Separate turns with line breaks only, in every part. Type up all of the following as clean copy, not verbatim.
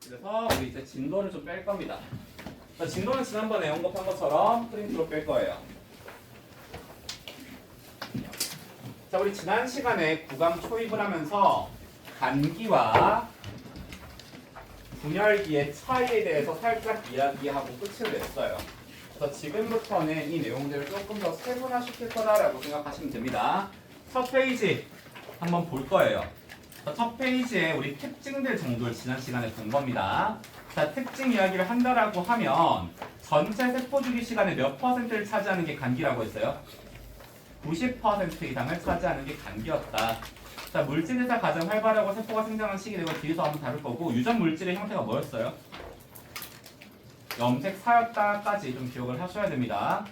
그래서 우리 이제 진도를 좀 뺄 겁니다. 자, 진도는 지난번에 언급한 것처럼 프린트로 뺄 거예요. 자, 우리 지난 시간에 구강 초입을 하면서 간기와 분열기의 차이에 대해서 살짝 이야기하고 끝을 냈어요. 그래서 지금부터는 이 내용들을 조금 더 세분화시킬 거다라고 생각하시면 됩니다. 첫 페이지 한번 볼 거예요. 첫 페이지에 우리 특징들 정도를 지난 시간에 본 겁니다. 자, 특징 이야기를 한다라고 하면 전체 세포 주기 시간의 몇 퍼센트를 차지하는 게 간기라고 했어요? 90% 이상을 차지하는 게 간기였다. 자, 물질에서 가장 활발하고 세포가 생장하는 시기 되고 뒤에서 한번 다룰 거고 유전 물질의 형태가 뭐였어요? 염색사였다까지 좀 기억을 하셔야 됩니다.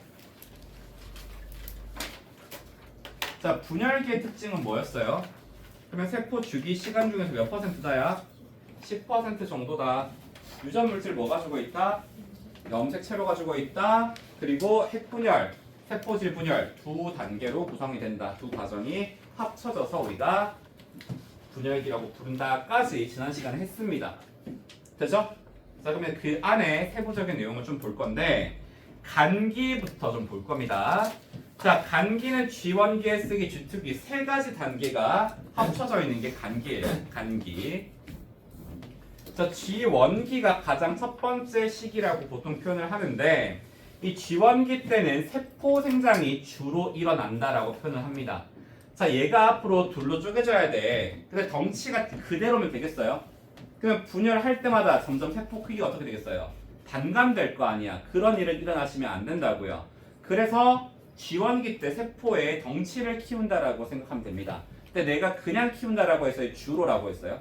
자, 분열기의 특징은 뭐였어요? 그러면 세포 주기 시간 중에서 몇 퍼센트다야? 10% 정도다. 유전 물질 뭐 가지고 있다? 염색체로 가지고 있다. 그리고 핵분열, 세포질 분열 두 단계로 구성이 된다. 두 과정이 합쳐져서 우리가 분열기라고 부른다까지 지난 시간에 했습니다. 되죠? 자, 그러면 그 안에 세부적인 내용을 좀 볼 건데 간기부터 좀 볼 겁니다. 자, 간기는 G1기, S기, G2기 세 가지 단계가 합쳐져 있는 게 간기예요. 간기. 자, G1기가 가장 첫 번째 시기라고 보통 표현을 하는데 이 G1기 때는 세포 생장이 주로 일어난다라고 표현을 합니다. 자, 얘가 앞으로 둘로 쪼개져야 돼. 근데 덩치가 그대로면 되겠어요? 그러면 분열할 때마다 점점 세포 크기가 어떻게 되겠어요? 반감될 거 아니야. 그런 일은 일어나시면 안 된다고요. 그래서 G1기 때 세포의 덩치를 키운다라고 생각하면 됩니다. 근데 내가 그냥 키운다라고 해서 주로라고 했어요?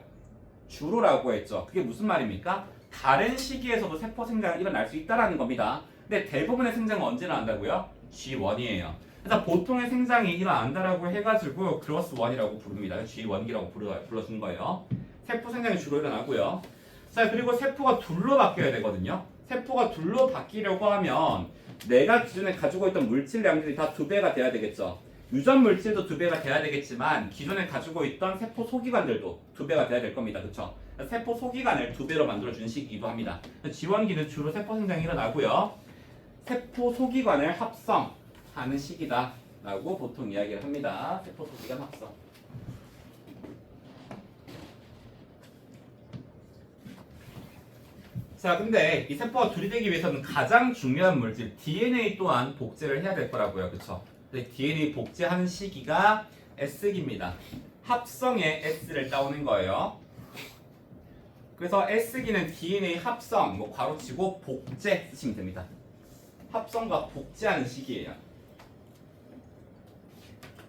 주로라고 했죠. 그게 무슨 말입니까? 다른 시기에서도 세포 생장이 일어날 수 있다라는 겁니다. 근데 대부분의 생장은 언제 일어난다고요? G1이에요. 그래서 보통의 생장이 일어난다라고 해가지고 그로스 1이라고 부릅니다. G1기라고 불러준 거예요. 세포 생장이 주로 일어나고요. 자, 그리고 세포가 둘로 바뀌어야 되거든요. 세포가 둘로 바뀌려고 하면 내가 기존에 가지고 있던 물질량들이 다 2배가 돼야 되겠죠. 유전 물질도 2배가 돼야 되겠지만 기존에 가지고 있던 세포 소기관들도 2배가 돼야 될 겁니다. 그렇죠? 세포 소기관을 2배로 만들어주는 시기이기도 합니다. G1기는 주로 세포 생장이 일어나고요. 세포 소기관을 합성하는 시기다 라고 보통 이야기를 합니다. 세포 소기관 합성. 자, 근데 이 세포가 둘이 되기 위해서는 가장 중요한 물질 DNA 또한 복제를 해야 될 거라고요. 그렇죠? DNA 복제하는 시기가 S기입니다. 합성의 S를 따오는 거예요. 그래서 S기는 DNA 합성, 뭐 괄호치고 복제 쓰시면 됩니다. 합성과 복제하는 시기예요.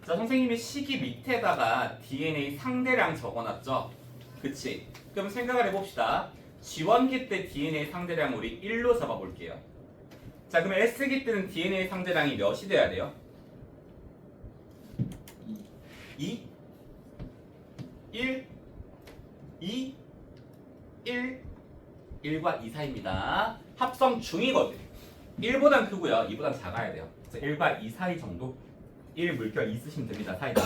자, 선생님이 시기 밑에다가 DNA 상대량 적어놨죠? 그치? 그럼 생각을 해봅시다. G1기 때 DNA 상대량 우리 1로 잡아볼게요. 자, 그러면 S기 때는 DNA 상대량이 몇이 돼야 돼요? 2? 1? 2? 1? 1과 2 사이입니다. 합성 중이거든. 1보단 크고요. 2보단 작아야 돼요. 그래서 1과 2 사이 정도? 1 물결 2 쓰시면 됩니다. 사이다.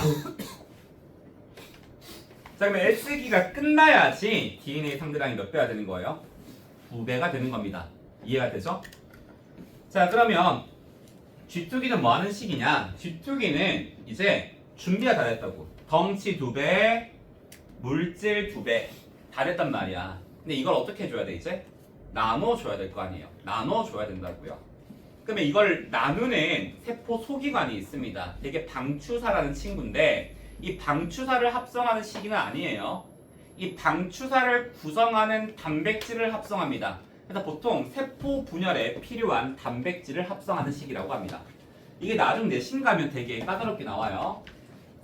자, 그러면 S기가 끝나야지 DNA 상대량이 몇 배가 되는 거예요? 2배가 되는 겁니다. 이해가 되죠? 자, 그러면 G2기는 뭐 하는 시기냐? G2기는 이제 준비가 다 됐다고. 덩치 2배, 물질 2배 다 됐단 말이야. 근데 이걸 어떻게 해줘야 돼 이제? 나눠줘야 될 거 아니에요. 나눠줘야 된다고요. 그러면 이걸 나누는 세포 소기관이 있습니다. 되게 방추사라는 친구인데 이 방추사를 합성하는 시기는 아니에요. 이 방추사를 구성하는 단백질을 합성합니다. 그래서 보통 세포 분열에 필요한 단백질을 합성하는 시기라고 합니다. 이게 나중 내신 가면 되게 까다롭게 나와요.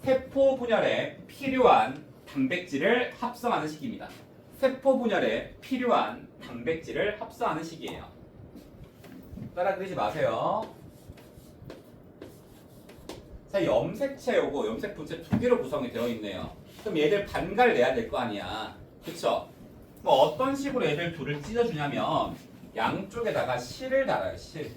세포 분열에 필요한 단백질을 합성하는 시기입니다. 세포 분열에 필요한 단백질을 합성하는 시기예요. 따라들이지 마세요. 자, 염색체 요거 염색 분체 2개로 구성이 되어 있네요. 그럼 얘들 반갈 내야 될 거 아니야. 그쵸? 뭐 어떤 식으로 얘들 둘을 찢어주냐면 양쪽에다가 실을 달아요. 실.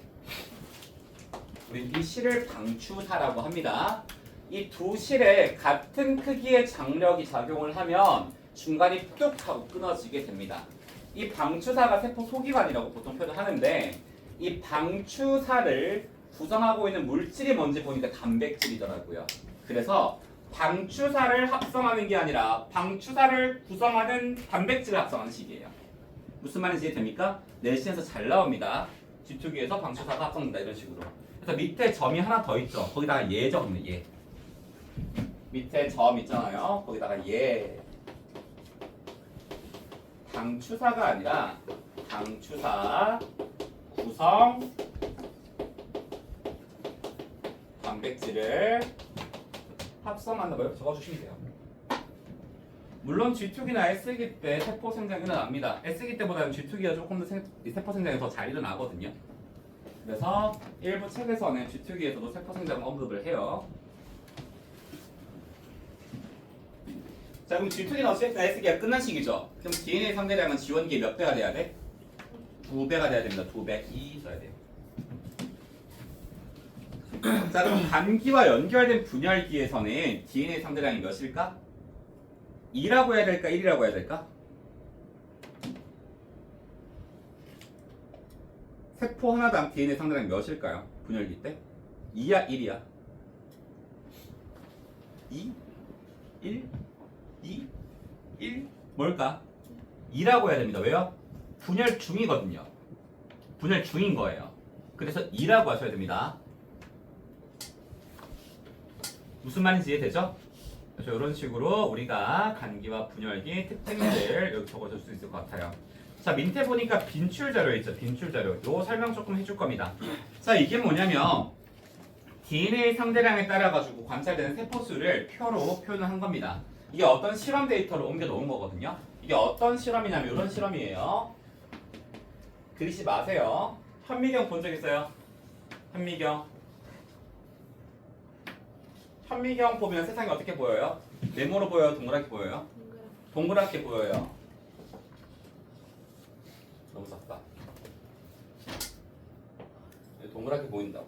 우리 이 실을 방추사라고 합니다. 이 두 실에 같은 크기의 장력이 작용을 하면 중간이 뚝 하고 끊어지게 됩니다. 이 방추사가 세포 소기관이라고 보통 표현하는데 이 방추사를 구성하고 있는 물질이 뭔지 보니까 단백질이더라고요. 그래서 방추사를 합성하는 게 아니라 방추사를 구성하는 단백질을 합성하는 식이에요. 무슨 말인지 이해됩니까? 내신에서 잘 나옵니다. G2기에서 방추사가 합성된다 이런 식으로. 그래서 밑에 점이 하나 더 있죠. 거기다가 예 적으면 예. 밑에 점 있잖아요. 거기다가 예. 방추사가 아니라 방추사 구성 단백질을 합성한다. 뭐 이렇게 적어주시면 돼요. 물론 G2기나 S기 때 세포 생장이 일어납니다. S기 때보다는 G2기가 조금 더 세포 생장이 더 잘 일어나거든요. 그래서 일부 책에서는 G2기에서도 세포 생장 언급을 해요. 자, 그럼 G2기나 어쨌든 S기가 끝난 시기죠. 그럼 DNA 상대량은 지원기에 몇 배가 돼야 돼? 2배가 돼야 됩니다. 2배. 2 써야 돼요. 자, 그럼 단기와 연결된 분열기에서는 DNA 상대량이 몇일까? 2라고 해야 될까? 1이라고 해야 될까? 세포 하나당 DNA 상대량이 몇일까요? 분열기 때? 2야? 1이야? 2? 1? 2? 1? 뭘까? 2라고 해야 됩니다. 왜요? 분열 중이거든요. 분열 중인 거예요. 그래서 2라고 하셔야 됩니다. 무슨 말인지 이해되죠? 그래서 이런 식으로 우리가 간기와 분열기 특징들 여기 적어줄 수 있을 것 같아요. 자, 밑에 보니까 빈출 자료 있죠. 빈출 자료. 요 설명 조금 해줄 겁니다. 자, 이게 뭐냐면 DNA 상대량에 따라 가지고 관찰되는 세포 수를 표로 표현을 한 겁니다. 이게 어떤 실험 데이터를 옮겨 놓은 거거든요. 이게 어떤 실험이냐면 이런 실험이에요. 그리지 마세요. 현미경 본 적 있어요? 현미경. 현미경 보면 세상이 어떻게 보여요? 네모로 보여요? 동그랗게 보여요? 동그랗게 보여요. 너무 작다. 동그랗게 보인다고.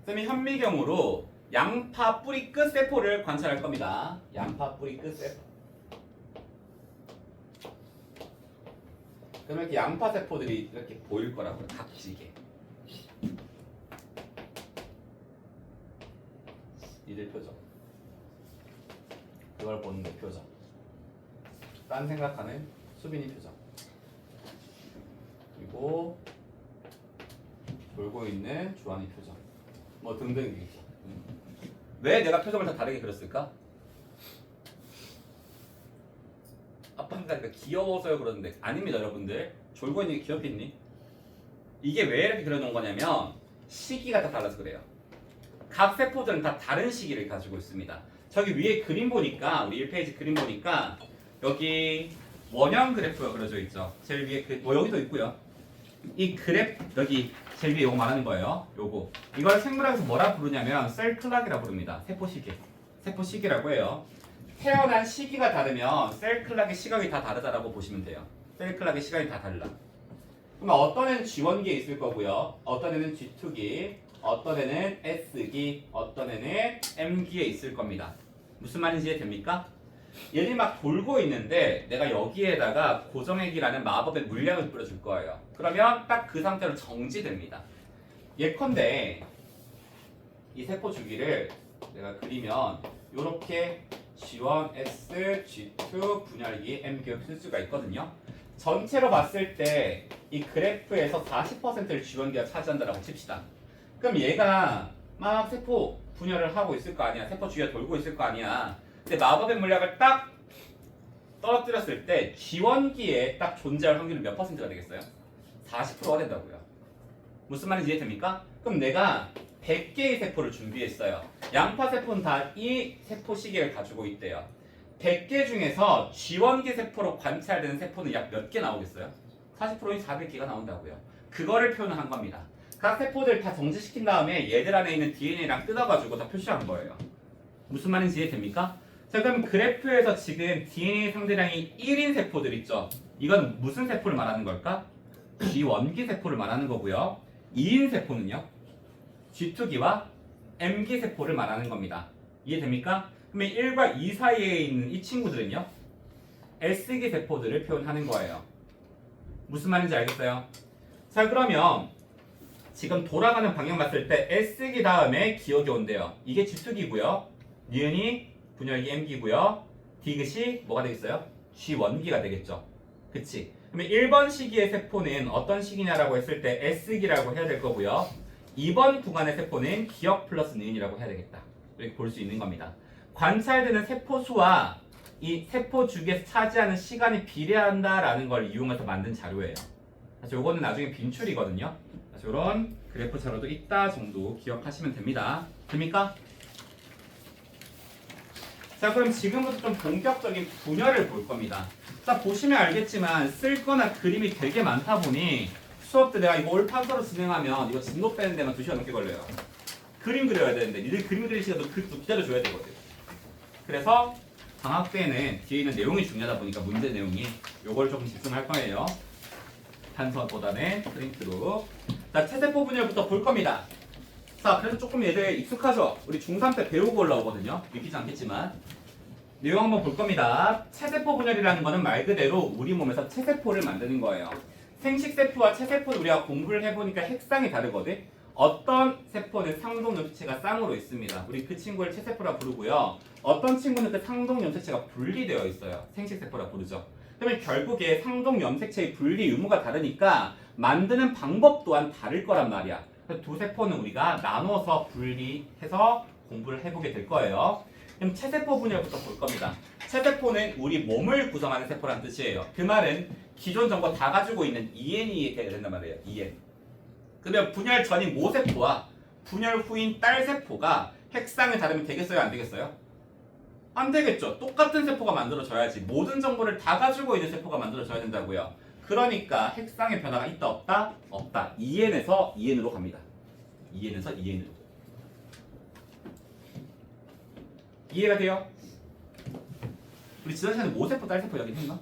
쌤이 현미경으로 양파 뿌리 끝 세포를 관찰할 겁니다. 양파 뿌리 끝 세포. 그러면 이렇게 양파 세포들이 이렇게 보일 거라고요. 각지게. 이들 표정. 그걸 보는 게 표정. 딴 생각하는 수빈이 표정. 그리고 돌고 있는 주한이 표정. 뭐 등등이겠죠. 왜 내가 표정을 다 다르게 그렸을까? 아빠가 귀여워서요 그러는데 아닙니다 여러분들. 졸고 있는 게 귀엽겠니? 이게 왜 이렇게 그려놓은 거냐면 시기가 다 달라서 그래요. 각 세포들은 다 다른 시기를 가지고 있습니다. 저기 위에 그림 보니까 우리 1페이지 그림 보니까 여기 원형 그래프가 그려져 있죠. 제일 위에 여기도 있고요. 이 그래프 여기 제일 위에 요거 말하는 거예요. 요거 이걸 생물학에서 뭐라 부르냐면 셀 클락이라 부릅니다. 세포 시계. 세포 시계라고 해요. 태어난 시기가 다르면 셀 클락의 시각이 다 다르다라고 보시면 돼요. 셀 클락의 시각이 다 달라. 그럼 어떤 애는 G1기에 있을 거고요. 어떤 애는 G2기, 어떤 애는 S기, 어떤 애는 M기에 있을 겁니다. 무슨 말인지 이해됩니까? 얘들이 막 돌고 있는데 내가 여기에다가 고정액이라는 마법의 물량을 뿌려줄 거예요. 그러면 딱 그 상태로 정지됩니다. 예컨대 이 세포 주기를 내가 그리면 이렇게 G1, S, G2, 분열기, M기를 쓸 수가 있거든요. 전체로 봤을 때 이 그래프에서 40%를 G1기가 차지한다라고 칩시다. 그럼 얘가 막 세포 분열을 하고 있을 거 아니야. 세포 주위에 돌고 있을 거 아니야. 근데 마법의 물약을 딱 떨어뜨렸을 때 G1기에 딱 존재할 확률은 몇 퍼센트가 되겠어요? 40%가 된다고요. 무슨 말인지 이해됩니까? 그럼 내가 100개의 세포를 준비했어요. 양파 세포는 다 이 세포 시계를 가지고 있대요. 100개 중에서 G1기 세포로 관찰되는 세포는 약 몇 개 나오겠어요? 40%인 400개가 나온다고요. 그거를 표현한 겁니다. 각 세포들 다 정지시킨 다음에 얘들 안에 있는 DNA랑 뜯어가지고 다 표시한 거예요. 무슨 말인지 이해됩니까? 자, 그럼 그래프에서 지금 DNA 상대량이 1인 세포들 있죠? 이건 무슨 세포를 말하는 걸까? G1기 세포를 말하는 거고요. 2인 세포는요? G2기와 M기 세포를 말하는 겁니다. 이해됩니까? 그러면 1과 2 사이에 있는 이 친구들은요? S기 세포들을 표현하는 거예요. 무슨 말인지 알겠어요? 자, 그러면 지금 돌아가는 방향 봤을 때 S기 다음에 기억이 온대요. 이게 G축이고요. 니은이 분열기 M기고요. 디귿이 뭐가 되겠어요? G1기가 되겠죠. 그치? 그러면 1번 시기의 세포는 어떤 시기냐라고 했을 때 S기라고 해야 될 거고요. 2번 구간의 세포는 기억 플러스 니은이라고 해야 되겠다. 이렇게 볼 수 있는 겁니다. 관찰되는 세포 수와 이 세포 주기에서 차지하는 시간이 비례한다라는 걸 이용해서 만든 자료예요. 그래서 요거는 나중에 빈출이거든요. 그래서 이런 그래프 자료도 있다 정도 기억하시면 됩니다. 됩니까? 자, 그럼 지금부터 좀 본격적인 분열을 볼 겁니다. 자, 보시면 알겠지만 쓸 거나 그림이 되게 많다 보니 수업 때 내가 이거 올판서로 진행하면 이거 진도 빼는 데만 2시간 넘게 걸려요. 그림 그려야 되는데 니들 그림 그릴 시간도 그림도 기다려줘야 되거든. 그래서 방학 때는 뒤에 있는 내용이 중요하다 보니까 문제 내용이 요걸 조금 집중할 거예요. 단서보다는 프린트로. 자, 체세포 분열부터 볼 겁니다. 자, 그래서 조금 얘들 익숙하죠? 우리 중3 때 배우고 올라오거든요. 믿기지 않겠지만. 내용 한번 볼 겁니다. 체세포 분열이라는 거는 말 그대로 우리 몸에서 체세포를 만드는 거예요. 생식세포와 체세포를 우리가 공부를 해보니까 핵상이 다르거든? 어떤 세포는 상동염체체가 쌍으로 있습니다. 우리 그 친구를 체세포라 부르고요. 어떤 친구는 그 상동염체체가 분리되어 있어요. 생식세포라 부르죠. 그러면 결국에 상동염색체의 분리 유무가 다르니까 만드는 방법 또한 다를 거란 말이야. 그래서 두 세포는 우리가 나눠서 분리해서 공부를 해보게 될 거예요. 그럼 체세포 분열부터 볼 겁니다. 체세포는 우리 몸을 구성하는 세포란 뜻이에요. 그 말은 기존 정보 다 가지고 있는 EN이 돼야 된단 말이에요. EN. 그러면 분열 전인 모세포와 분열 후인 딸세포가 핵상을 다르면 되겠어요? 안 되겠어요? 안 되겠죠. 똑같은 세포가 만들어져야지. 모든 정보를 다 가지고 있는 세포가 만들어져야 된다고요. 그러니까 핵상의 변화가 있다 없다? 없다. EN에서 EN으로 갑니다. EN에서 EN으로. 이해가 돼요? 우리 지난 시간에 모세포 딸세포 여기 했나?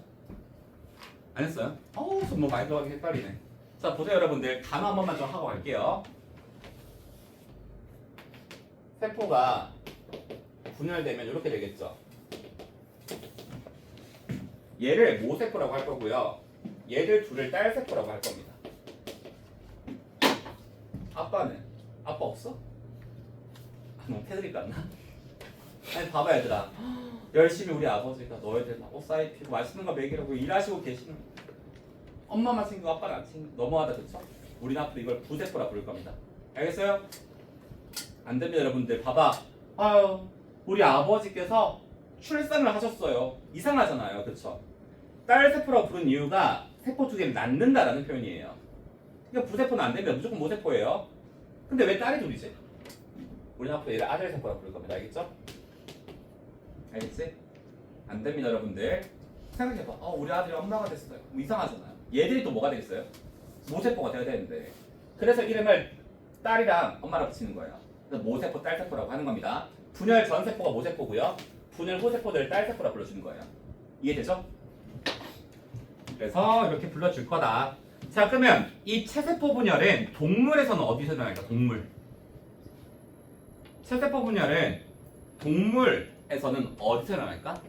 안 했어요? 어우, 뭐 많이 들어가기 헷갈리네. 자, 보세요 여러분들. 단어 한 번만 좀 하고 갈게요. 세포가 분열되면 이렇게 되겠죠. 얘를 모세포라고 할 거고요. 얘들 둘을 딸세포라고 할 겁니다. 아빠는? 아빠 없어? 너무 패드립 같나? 아니 봐봐 얘들아. 열심히 우리 아버지가 너희들 막 옷 사입히고 맛있는 거 먹이려고 일하시고 계시는 엄마만 챙기고 아빠는 안 챙기고 너무하다 그쵸? 우리는 앞으로 이걸 부세포라 부를 겁니다. 알겠어요? 안 됩니다 여러분들. 봐봐. 아유 우리 아버지께서 출산을 하셨어요. 이상하잖아요. 그쵸? 딸세포라고 부른 이유가 세포 두 개를 낳는다라는 표현이에요. 그러니까 부세포는 안 됩니다. 무조건 모세포예요. 근데 왜 딸이 둘이지? 우리는 앞으로 얘를 아들세포라고 부를 겁니다. 알겠죠? 알겠지? 안 됩니다 여러분들. 생각해봐. 우리 아들이 엄마가 됐어요. 뭐 이상하잖아요. 얘들이 또 뭐가 되겠어요? 모세포가 돼야 되는데. 그래서 이름을 딸이랑 엄마랑 붙이는 거예요. 그래서 모세포, 딸세포라고 하는 겁니다. 분열 전세포가 모세포고요. 분열 후세포들 딸세포라 불러주는 거예요. 이해되죠? 그래서 이렇게 불러줄 거다. 자, 그러면 이 체세포 분열은 동물에서는 어디서 일어날까? 동물. 체세포 분열은 동물에서는 어디서 일어날까?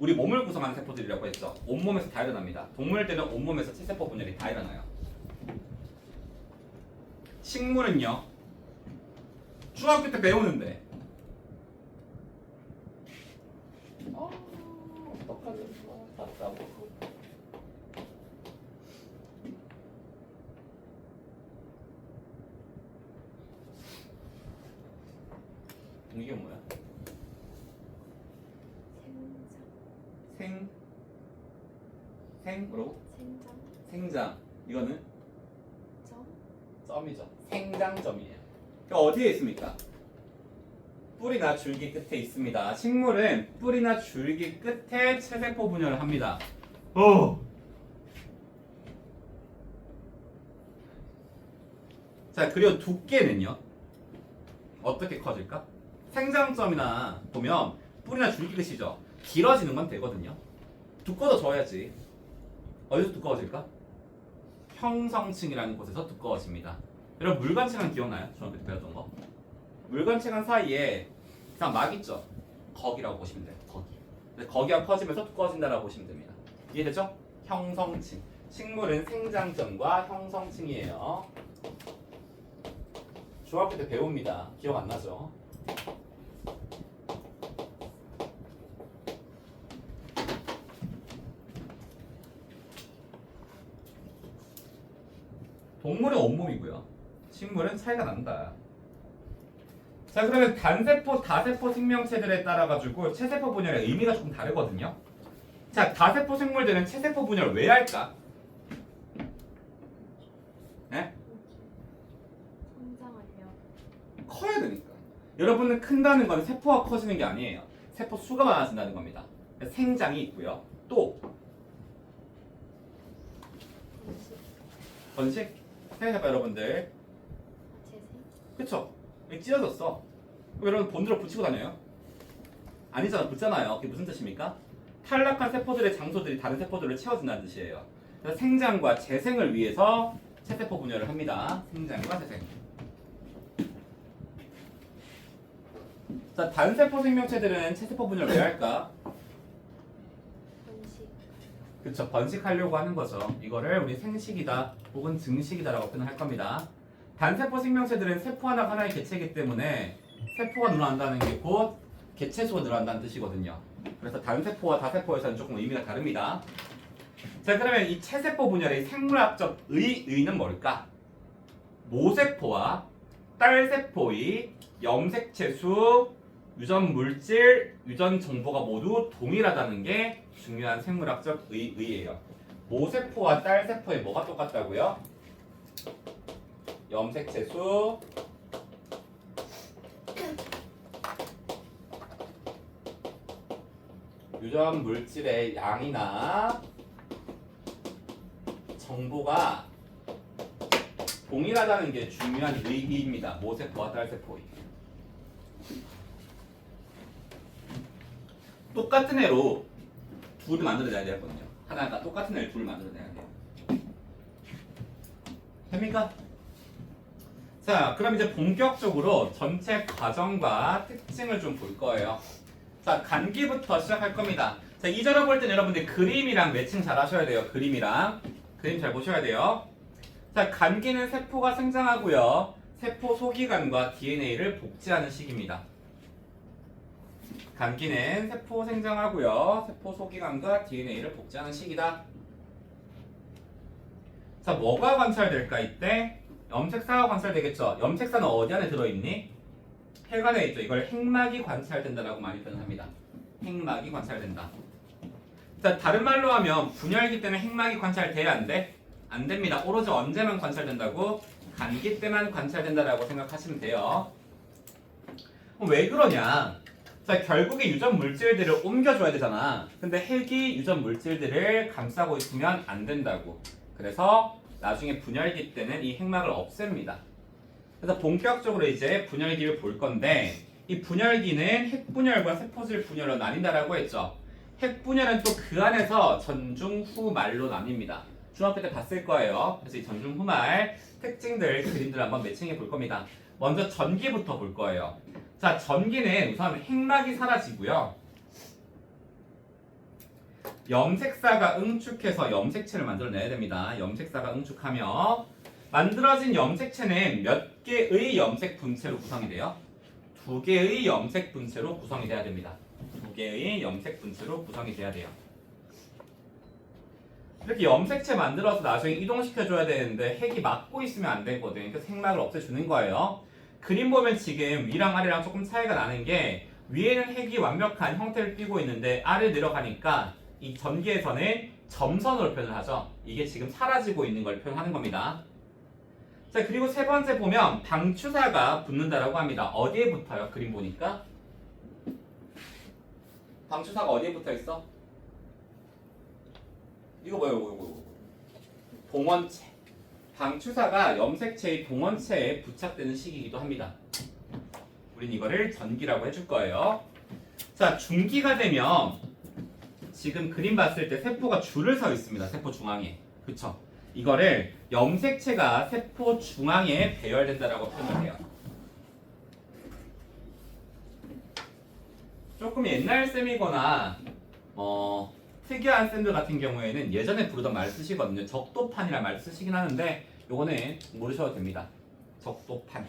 우리 몸을 구성하는 세포들이라고 했죠. 온몸에서 다 일어납니다. 동물들은 온몸에서 체세포 분열이 다 일어나요. 식물은요. 중학교 때 배우는데. 어떡하지? 답답하고. 이게 뭐야? 뭐라고? 생장. 이거는 점이죠. 생장점이에요. 그러니까 어디에 있습니까? 뿌리나 줄기 끝에 있습니다. 식물은 뿌리나 줄기 끝에 체세포 분열을 합니다. 자, 그리고 두께는요? 어떻게 커질까? 생장점이나 보면 뿌리나 줄기 끝이죠. 길어지는 건 되거든요. 두꺼워져야지. 어디서 두꺼워질까? 형성층이라는 곳에서 두꺼워집니다. 여러분 물관체관 기억나요? 중학교 때 배웠던 거. 물관체관 사이에 그냥 막 있죠. 거기라고 보시면 돼요. 거기. 근데 거기가 커지면서 두꺼워진다라고 보시면 됩니다. 이해되죠? 형성층. 식물은 생장점과 형성층이에요. 중학교 때 배웁니다. 기억 안 나죠? 동물은 온몸이고요. 식물은 차이가 난다. 자, 그러면 단세포, 다세포 생명체들에 따라 가지고 체세포 분열의 의미가 조금 다르거든요. 자, 다세포 생물들은 체세포 분열을 왜 할까? 네?
성장하려.
커야 되니까. 여러분은 큰다는 건 세포가 커지는 게 아니에요. 세포 수가 많아진다는 겁니다. 생장이 있고요. 또
번식.
번식? 생각해봐 여러분들.
재생.
그쵸? 여기 찢어졌어. 그럼 여러분 본드로 붙이고 다녀요? 아니잖아, 붙잖아요. 그게 무슨 뜻입니까? 탈락한 세포들의 장소들이 다른 세포들을 채워준다는 뜻이에요. 그래서 생장과 재생을 위해서 체세포 분열을 합니다. 생장과 재생. 자, 단세포 생명체들은 체세포 분열을 왜 할까?
번식.
그쵸, 번식하려고 하는 거죠. 이거를 우리 생식이다 혹은 증식이다라고 표현할 겁니다. 단세포 생명체들은 세포 하나가 하나의 개체이기 때문에 세포가 늘어난다는 게 곧 개체수가 늘어난다는 뜻이거든요. 그래서 단세포와 다세포에서는 조금 의미가 다릅니다. 자, 그러면 이 체세포 분열의 생물학적 의의는 뭘까? 모세포와 딸세포의 염색체수, 유전 물질, 유전 정보가 모두 동일하다는 게 중요한 생물학적 의의예요. 모세포와 딸세포에 뭐가 똑같다고요? 염색체수, 유전 물질의 양이나 정보가 동일하다는 게 중요한 의의입니다. 모세포와 딸세포의. 똑같은 애로 둘을 만들어내야 되거든요. 하나가 똑같은 애를 둘을 만들어내야 돼요. 됩니까? 자, 그럼 이제 본격적으로 전체 과정과 특징을 좀 볼 거예요. 자, 간기부터 시작할 겁니다. 자, 2절을 볼 땐 여러분들 그림이랑 매칭 잘 하셔야 돼요. 그림이랑. 그림 잘 보셔야 돼요. 자, 간기는 세포가 생장하고요. 세포 소기관과 DNA를 복제하는 시기입니다. 간기는 세포 생장하고요. 세포 소기관과 DNA를 복제하는 시기다. 자, 뭐가 관찰될까 이때? 염색사가 관찰되겠죠. 염색사는 어디 안에 들어있니? 혈관에 있죠. 이걸 핵막이 관찰된다라고 많이 표현합니다. 핵막이 관찰된다. 자, 다른 말로 하면 분열기 때문에 핵막이 관찰돼야 안 돼? 안 됩니다. 오로지 언제만 관찰된다고? 간기 때만 관찰된다라고 생각하시면 돼요. 왜 그러냐? 자, 결국에 유전 물질들을 옮겨줘야 되잖아. 근데 핵이 유전 물질들을 감싸고 있으면 안 된다고. 그래서 나중에 분열기 때는 이 핵막을 없앱니다. 그래서 본격적으로 이제 분열기를 볼 건데 이 분열기는 핵분열과 세포질 분열로 나뉜다라고 했죠. 핵분열은 또 그 안에서 전중후말로 나뉩니다. 중학교 때 봤을 거예요. 그래서 이 전중후말 특징들, 그림들 한번 매칭해 볼 겁니다. 먼저 전기부터 볼 거예요. 자, 전기는 우선 핵막이 사라지고요. 염색사가 응축해서 염색체를 만들어내야 됩니다. 염색사가 응축하며 만들어진 염색체는 몇 개의 염색 분체로 구성이 돼요? 2개의 염색 분체로 구성이 돼야 됩니다. 2개의 염색 분체로 구성이 돼야 돼요. 이렇게 염색체 만들어서 나중에 이동시켜줘야 되는데 핵이 막고 있으면 안 되거든. 그래서 핵막을 없애주는 거예요. 그림 보면 지금 위랑 아래랑 조금 차이가 나는 게 위에는 핵이 완벽한 형태를 띠고 있는데 아래 내려가니까 이 전기에서는 점선으로 표현을 하죠. 이게 지금 사라지고 있는 걸 표현하는 겁니다. 자, 그리고 세 번째 보면 방추사가 붙는다라고 합니다. 어디에 붙어요? 그림 보니까 방추사가 어디에 붙어 있어? 이거 뭐예요? 이거. 동원체. 방추사가 염색체의 동원체에 부착되는 시기이기도 합니다. 우린 이거를 전기라고 해줄 거예요. 자, 중기가 되면 지금 그림 봤을 때 세포가 줄을 서 있습니다. 세포 중앙에. 그쵸? 이거를 염색체가 세포 중앙에 배열된다라고 표현을 해요. 조금 옛날 셈이거나 특이한 샌들 같은 경우에는 예전에 부르던 말 쓰시거든요. 적도판이라는 말 쓰시긴 하는데 요거는 모르셔도 됩니다. 적도판.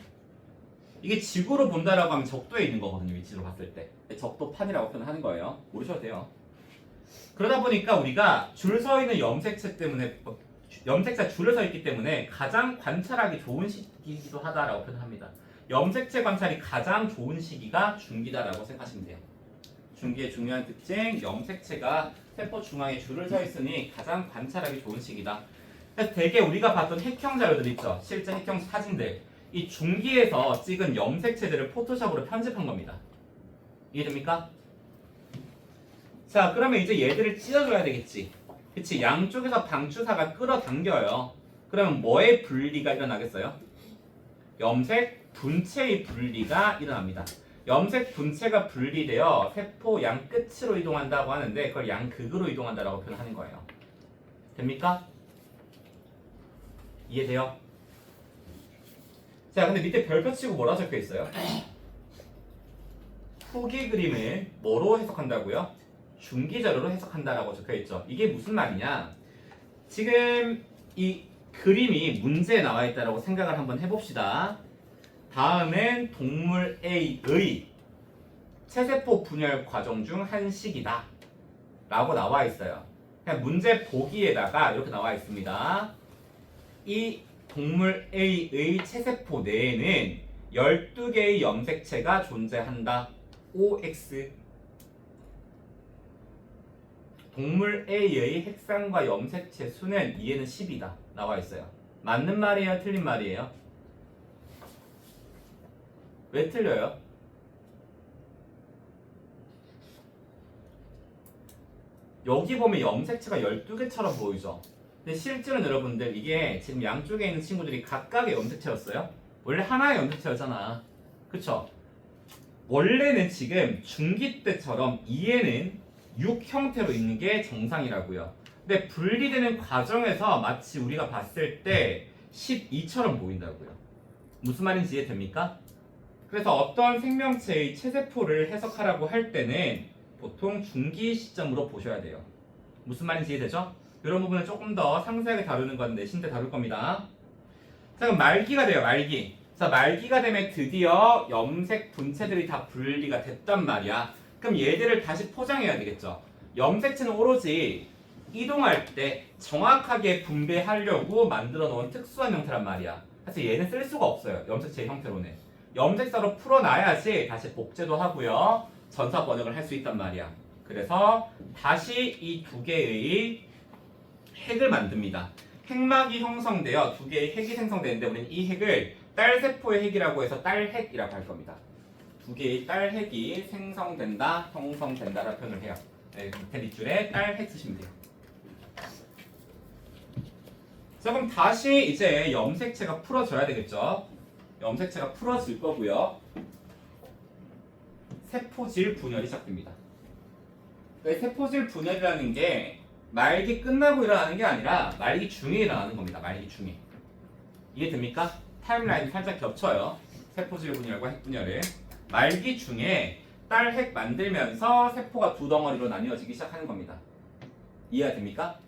이게 지구로 본다라고 하면 적도에 있는 거거든요. 위치로 봤을 때. 적도판이라고 표현하는 거예요. 모르셔도 돼요. 그러다 보니까 우리가 줄 서 있는 염색체 때문에 염색체 줄을 서 있기 때문에 가장 관찰하기 좋은 시기이기도 하다라고 표현합니다. 염색체 관찰이 가장 좋은 시기가 중기다라고 생각하시면 돼요. 중기의 중요한 특징, 염색체가 세포 중앙에 줄을 서 있으니 가장 관찰하기 좋은 시기다. 그래서 대개 우리가 봤던 핵형 자료들 있죠. 실제 핵형 사진들. 이 중기에서 찍은 염색체들을 포토샵으로 편집한 겁니다. 이해됩니까? 자, 그러면 이제 얘들을 찢어줘야 되겠지. 그치? 양쪽에서 방추사가 끌어당겨요. 그러면 뭐의 분리가 일어나겠어요? 염색 분체의 분리가 일어납니다. 염색 분체가 분리되어 세포 양 끝으로 이동한다고 하는데 그걸 양극으로 이동한다라고 표현하는 거예요. 됩니까? 이해돼요? 자, 근데 밑에 별표 치고 뭐라 적혀 있어요? 후기 그림을 뭐로 해석한다고요? 중기자료로 해석한다라고 적혀 있죠. 이게 무슨 말이냐? 지금 이 그림이 문제에 나와 있다라고 생각을 한번 해봅시다. 다음은 동물 A의 체세포 분열 과정 중 한 시기다 라고 나와 있어요. 그냥 문제 보기에다가 이렇게 나와 있습니다. 이 동물 A의 체세포 내에는 12개의 염색체가 존재한다. OX. 동물 A의 핵산과 염색체 수는 2에는 10이다. 나와 있어요. 맞는 말이에요? 틀린 말이에요? 왜 틀려요? 여기 보면 염색체가 12개처럼 보이죠? 근데 실제로는 여러분들 이게 지금 양쪽에 있는 친구들이 각각의 염색체였어요? 원래 하나의 염색체였잖아. 그쵸? 원래는 지금 중기 때처럼 2에는 6 형태로 있는 게 정상이라고요. 근데 분리되는 과정에서 마치 우리가 봤을 때 12처럼 보인다고요. 무슨 말인지 이해됩니까? 그래서 어떤 생명체의 체세포를 해석하라고 할 때는 보통 중기 시점으로 보셔야 돼요. 무슨 말인지 이해되죠? 이런 부분은 조금 더 상세하게 다루는 건 내신 때 다룰 겁니다. 자, 그럼 말기가 돼요. 말기. 자, 말기가 되면 드디어 염색 분체들이 다 분리가 됐단 말이야. 그럼 얘들을 다시 포장해야 되겠죠. 염색체는 오로지 이동할 때 정확하게 분배하려고 만들어 놓은 특수한 형태란 말이야. 사실 얘는 쓸 수가 없어요. 염색체 형태로는. 염색사로 풀어놔야지 다시 복제도 하고요. 전사 번역을 할 수 있단 말이야. 그래서 다시 이 두 개의 핵을 만듭니다. 핵막이 형성되어 두 개의 핵이 생성되는데 우리는 이 핵을 딸세포의 핵이라고 해서 딸핵이라고 할 겁니다. 두 개의 딸핵이 생성된다, 형성된다라는 표현을 해요. 네, 밑에 밑줄에 딸핵 쓰시면 돼요. 자, 그럼 다시 이제 염색체가 풀어져야 되겠죠. 염색체가 풀어질 거고요. 세포질 분열이 시작됩니다. 세포질 분열이라는 게 말기 끝나고 일어나는 게 아니라 말기 중에 일어나는 겁니다. 말기 중에. 이해됩니까? 타임라인이 살짝 겹쳐요. 세포질 분열과 핵 분열을. 말기 중에 딸핵 만들면서 세포가 두 덩어리로 나뉘어지기 시작하는 겁니다. 이해가 됩니까?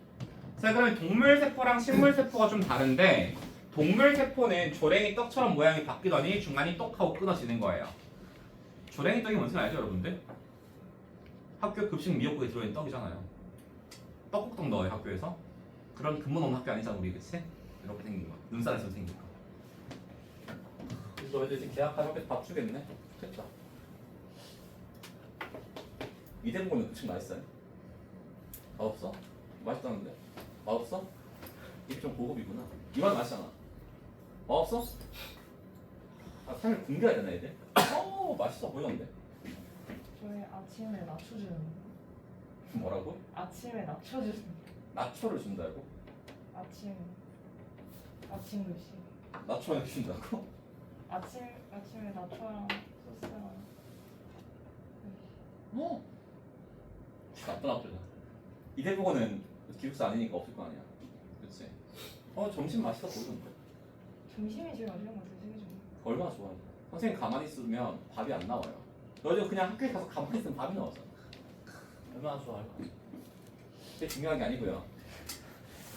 자, 그러면 동물 세포랑 식물 세포가 좀 다른데 동물 세포는 조랭이 떡처럼 모양이 바뀌더니 중간이 똑하고 끊어지는 거예요. 조랭이 떡이 뭔지 알죠, 여러분들? 학교 급식 미역국에 들어있는 떡이잖아요. 떡국떡 넣어요, 학교에서. 그런 근본 없는 학교 아니잖아, 우리. 그치? 이렇게 생긴 거. 눈살에서 생긴 거. 그래서 너희들 이제 계약하면 밥 주겠네. 좋겠다. 이대보면 급식 맛있어요? 맛없어? 맛있다는데? 맛없어? 이게 좀 고급이구나. 이만 맛있잖아. 맛없어? 아, 삶을 굶겨야 되나 애들? 맛있어 보이던데.
저희 아침에 낮춰주는 거.
뭐라고?
아침에 낮춰주는 거.
나초를 준다고?
아침 급식.
나초를 준다고?
아침에 나초랑 소스랑.
나쁘다 나쁘다. 이대보고는 기숙사 아니니까 없을 거 아니야. 그치? 점심 맛있어 보이던데.
점심이 제일 맛있는 것 같아요, 세계 중에.
얼마나 좋아해. 선생님 가만히 있으면 밥이 안 나와요. 너희들 그냥 학교에 가서 가만히 있으면 밥이 나오잖아. 얼마나 좋아할까. 그게 중요한 게 아니고요.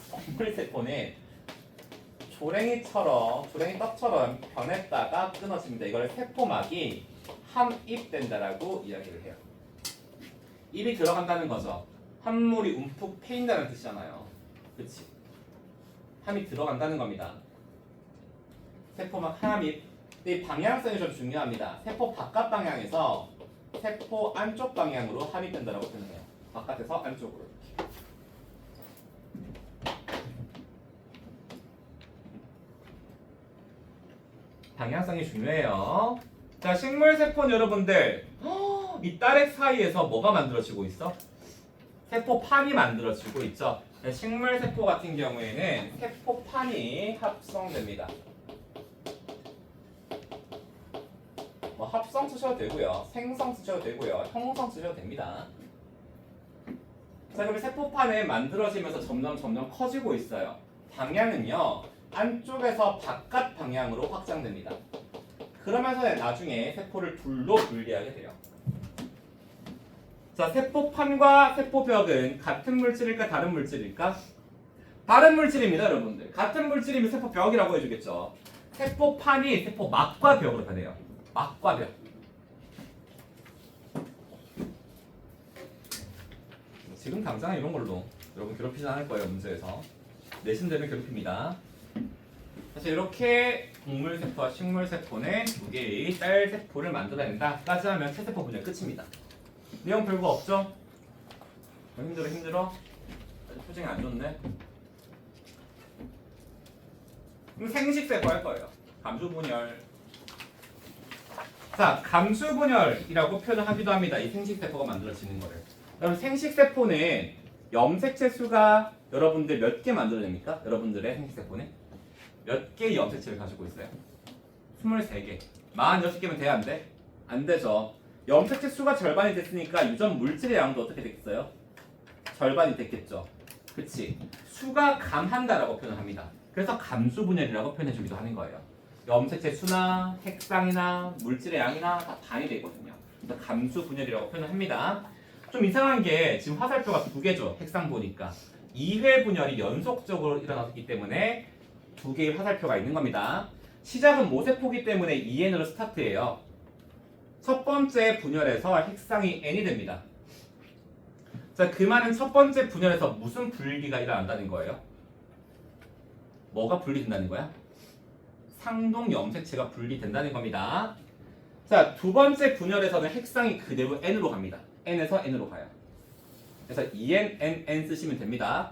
곡물세포는 조랭이 떡처럼 변했다가 끊어집니다. 이걸 세포막이 함입된다라고 이야기를 해요. 입이 들어간다는 거죠. 함물이 움푹 패인다는 뜻이잖아요. 그치? 함이 들어간다는 겁니다. 세포막 함입. 이 방향성이 좀 중요합니다. 세포 바깥 방향에서 세포 안쪽 방향으로 함입된다라고 표현해요. 바깥에서 안쪽으로. 방향성이 중요해요. 자, 식물 세포는 여러분들 이 딸액 사이에서 뭐가 만들어지고 있어? 세포판이 만들어지고 있죠. 식물 세포 같은 경우에는 세포판이 합성됩니다. 뭐 합성 쓰셔도 되고요, 생성 쓰셔도 되고요, 형성 쓰셔도 됩니다. 자, 그럼 세포판에 만들어지면서 점점 커지고 있어요. 방향은요, 안쪽에서 바깥 방향으로 확장됩니다. 그러면서 나중에 세포를 둘로 분리하게 돼요. 자, 세포판과 세포벽은 같은 물질일까 다른 물질일까? 다른 물질입니다, 여러분들. 같은 물질이면 세포벽이라고 해주겠죠. 세포판이 세포막과 벽으로 변해요. 막과 벽. 지금 당장 이런 걸로 여러분 괴롭히지 않을 거예요, 문제에서. 내신되면 괴롭힙니다. 사실 이렇게 동물세포와 식물세포는 두 개의 딸 세포를 만들어낸다까지 하면 체세포 분열 끝입니다. 내용 별거 없죠? 힘들어? 표정이 안 좋네. 그럼 생식세포 할 거예요. 감수분열. 자, 감수분열이라고 표현을 하기도 합니다. 이 생식세포가 만들어지는 거를. 여러분, 생식세포는 염색체 수가 여러분들 몇 개 만들어냅니까? 여러분들의 생식세포는 몇 개의 염색체를 가지고 있어요? 23개. 46개면 돼야 안 돼? 안 되죠. 염색체 수가 절반이 됐으니까 유전 물질의 양도 어떻게 됐겠어요? 절반이 됐겠죠. 그치? 수가 감한다라고 표현합니다. 그래서 감수분열이라고 표현해주기도 하는 거예요. 염색체 수나 핵상이나 물질의 양이나 다 반이 되거든요. 그래서 감수분열이라고 표현합니다. 좀 이상한 게 지금 화살표가 두 개죠. 핵상 보니까 2회 분열이 연속적으로 일어났기 때문에 두 개의 화살표가 있는 겁니다. 시작은 모세포기 때문에 2n으로 스타트해요. 첫 번째 분열에서 핵상이 n이 됩니다. 자, 그 말은 첫 번째 분열에서 무슨 분리가 일어난다는 거예요? 뭐가 분리된다는 거야? 상동 염색체가 분리된다는 겁니다. 자, 두 번째 분열에서는 핵상이 그대로 n으로 갑니다. n에서 n으로 가요. 그래서 2n, n 쓰시면 됩니다.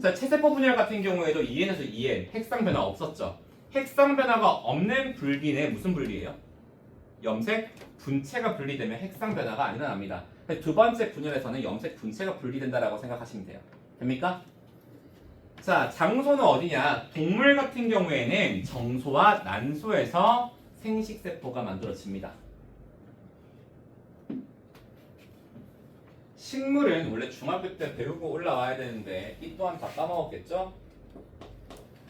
자, 체세포 분열 같은 경우에도 2n에서 2n 핵상 변화 없었죠. 핵상 변화가 없는 분리는 무슨 분리예요? 염색 분체가 분리되면 핵상 변화가 안 일어납니다. 두 번째 분열에서는 염색 분체가 분리된다라고 생각하시면 돼요. 됩니까? 자, 장소는 어디냐? 동물 같은 경우에는 정소와 난소에서 생식세포가 만들어집니다. 식물은 원래 중학교 때 배우고 올라와야 되는데 이 또한 다 까먹었겠죠?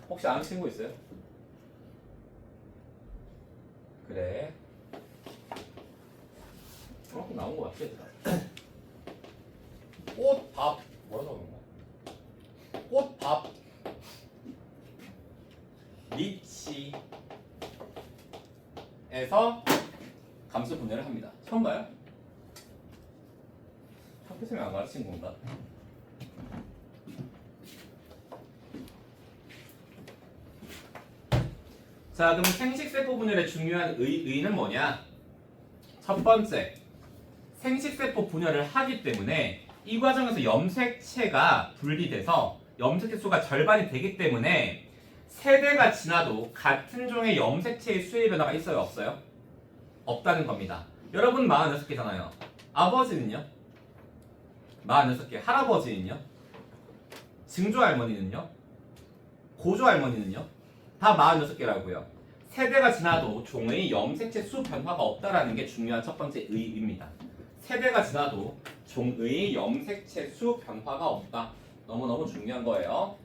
혹시 아는 친구 있어요? 그래. 중학교 나온 거 맞지, 얘들아? 꽃, 밥. 뭐라 적은 거야? 꽃, 밥. 리치에서 감수 분열을 합니다. 처음 봐요? 학교생이 안 가르친 건가? 자, 그럼 생식세포 분열의 중요한 의의는 뭐냐? 첫 번째, 생식세포 분열을 하기 때문에 이 과정에서 염색체가 분리돼서 염색체 수가 절반이 되기 때문에 세대가 지나도 같은 종의 염색체의 수의 변화가 있어요? 없어요? 없다는 겁니다. 여러분 46개잖아요. 아버지는요? 46개. 할아버지는요? 증조할머니는요? 고조할머니는요? 다 46개라고요. 세대가 지나도 종의 염색체 수 변화가 없다라는 게 중요한 첫 번째 의의입니다. 세대가 지나도 종의 염색체 수 변화가 없다. 너무너무 중요한 거예요.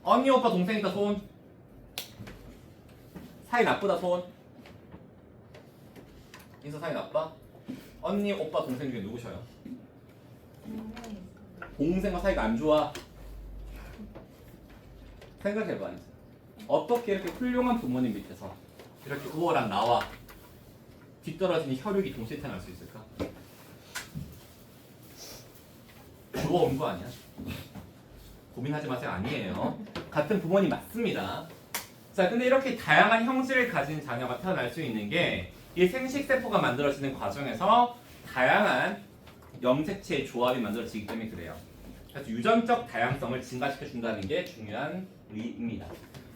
언니, 오빠, 동생 있다 손. 사이 나쁘다 손. 인서 사이 나빠? 언니, 오빠, 동생 중에 누구셔요?
분명히 있어요.
동생과 사이가 안 좋아. 생각해봐. 이제. 어떻게 이렇게 훌륭한 부모님 밑에서 이렇게 우월한 나와 뒤떨어지는 혈육이 동시에 태어날 수 있을까? 주워온 거 아니야? 고민하지 마세요. 아니에요. 같은 부모님 맞습니다. 자, 근데 이렇게 다양한 형질을 가진 자녀가 태어날 수 있는 게 이 생식세포가 만들어지는 과정에서 다양한 염색체의 조합이 만들어지기 때문에 그래요. 그래서 유전적 다양성을 증가시켜준다는 게 중요한 의의입니다.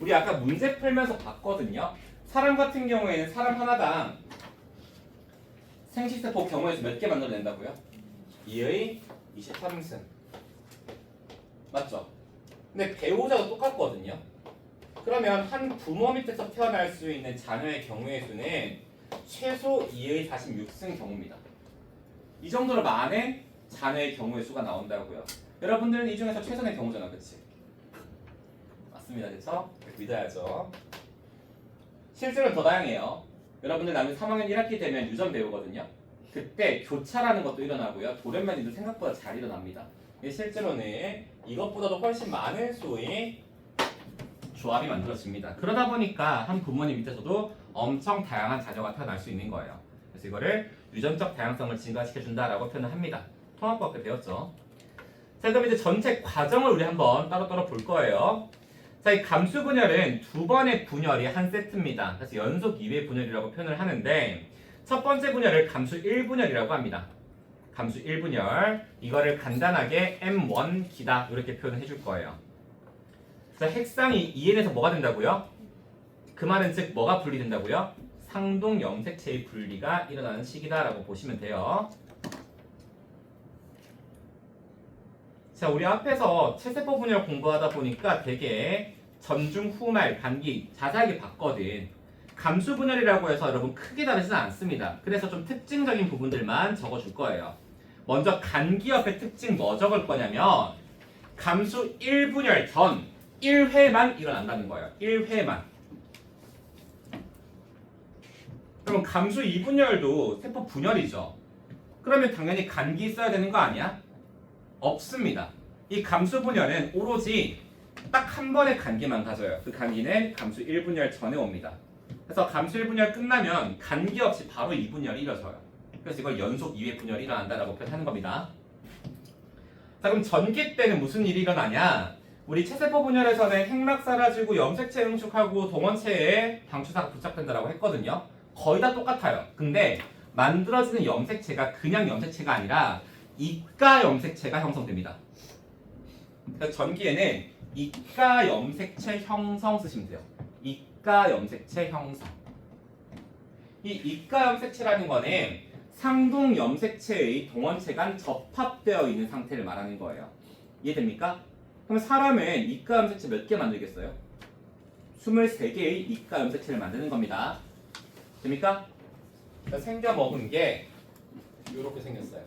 우리 아까 문제 풀면서 봤거든요. 사람 같은 경우에는 사람 하나당 생식세포 경우에서 몇 개 만들어낸다고요? 2의 23승. 맞죠? 근데 배우자도 똑같거든요. 그러면 한 부모 밑에서 태어날 수 있는 자녀의 경우의 수는 최소 2의 46승 경우입니다. 이 정도로 많은 자녀의 경우의 수가 나온다고요. 여러분들은 이 중에서 최선의 경우잖아, 그치? 맞습니다. 그래서 믿어야죠. 실제로는 더 다양해요. 여러분들 나중에 3학년 1학기 되면 유전 배우거든요. 그때 교차라는 것도 일어나고요. 돌연변이도 생각보다 잘 일어납니다. 실제로는 이것보다도 훨씬 많은 수의 조합이 만들어집니다. 그러다 보니까 한 부모님 밑에서도 엄청 다양한 자녀가 태어날 수 있는 거예요. 그래서 이거를 유전적 다양성을 증가시켜준다라고 표현을 합니다. 통합과학 때 배웠죠. 자, 그럼 이제 전체 과정을 우리 한번 따로따로 볼 거예요. 자, 이 감수 분열은 두 번의 분열이 한 세트입니다. 그래서 연속 2회 분열이라고 표현을 하는데 첫 번째 분열을 감수 1분열이라고 합니다. 감수 1분열. 이거를 간단하게 M1 기다 이렇게 표현을 해줄 거예요. 자, 핵상이 2n에서 뭐가 된다고요? 그 말은 즉 뭐가 분리된다고요? 상동 염색체의 분리가 일어나는 시기다라고 보시면 돼요. 자, 우리 앞에서 체세포 분열 공부하다 보니까 되게 전중 후말 단기 자세하게 봤거든. 감수 분열이라고 해서 여러분 크게 다르지는 않습니다. 그래서 좀 특징적인 부분들만 적어줄 거예요. 먼저 간기 옆에 특징 뭐 적을 거냐면 감수 1분열 전 1회만 일어난다는 거예요. 1회만. 그럼 감수 2분열도 세포 분열이죠. 그러면 당연히 간기 있어야 되는 거 아니야? 없습니다. 이 감수 분열은 오로지 딱 한 번의 간기만 가져요. 그 간기는 감수 1분열 전에 옵니다. 그래서 감수 1분열 끝나면 간기 없이 바로 2분열이 이루어져요. 그래서 이걸 연속 2회 분열이 일어난다라고 표현하는 겁니다. 자, 그럼 전기 때는 무슨 일이 일어나냐? 우리 체세포 분열에서는 핵막 사라지고 염색체 응축하고 동원체에 방추사가 부착된다라고 했거든요. 거의 다 똑같아요. 근데 만들어지는 염색체가 그냥 염색체가 아니라 이가 염색체가 형성됩니다. 그러니까 전기에는 이가 염색체 형성 쓰시면 돼요. 이가 염색체 형성. 이 이가 염색체라는 거는 상동 염색체의 동원체 간 접합되어 있는 상태를 말하는 거예요. 이해됩니까? 그럼 사람은 이가 염색체 몇 개 만들겠어요? 23개의 이가 염색체를 만드는 겁니다. 됩니까? 생겨 먹은 게 이렇게 생겼어요.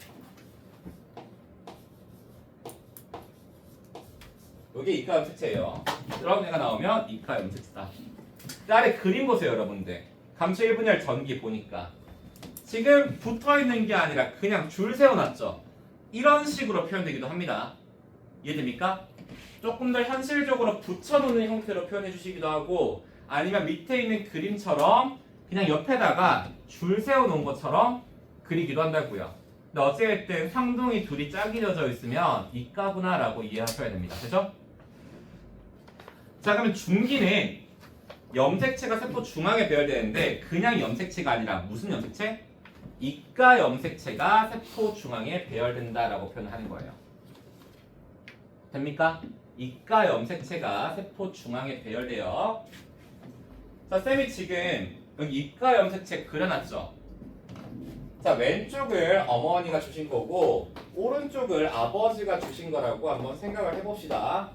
이게 이가 염색체예요. 이런 애가 나오면 이가 염색체다. 그 아래 그림 보세요, 여러분들. 감수 1분열 전기 보니까 지금 붙어있는 게 아니라 그냥 줄 세워놨죠. 이런 식으로 표현되기도 합니다. 이해됩니까? 조금 더 현실적으로 붙여놓는 형태로 표현해 주시기도 하고 아니면 밑에 있는 그림처럼 그냥 옆에다가 줄 세워놓은 것처럼 그리기도 한다고요. 근데 어쨌든 상동이 둘이 짝이어져 있으면 이가구나 라고 이해하셔야 됩니다. 그죠? 자, 그러면 중기는 염색체가 세포 중앙에 배열되는데 그냥 염색체가 아니라 무슨 염색체? 이가 염색체가 세포 중앙에 배열된다라고 표현하는 거예요. 됩니까? 이가 염색체가 세포 중앙에 배열돼요. 자, 쌤이 지금 여기 이가 염색체 그려놨죠? 자, 왼쪽을 어머니가 주신 거고 오른쪽을 아버지가 주신 거라고 한번 생각을 해봅시다.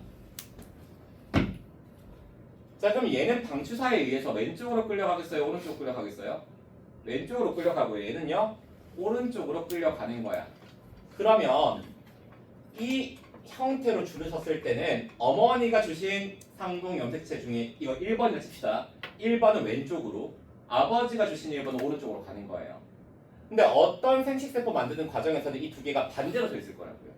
자, 그럼 얘는 방추사에 의해서 왼쪽으로 끌려가겠어요? 오른쪽으로 끌려가겠어요? 왼쪽으로 끌려가고 얘는요? 오른쪽으로 끌려가는 거야. 그러면 이 형태로 줄을 섰을 때는 어머니가 주신 상동 염색체 중에 이거 1번이라 칩시다. 1번은 왼쪽으로, 아버지가 주신 1번은 오른쪽으로 가는 거예요. 근데 어떤 생식세포 만드는 과정에서는 이 두 개가 반대로 서 있을 거라고요.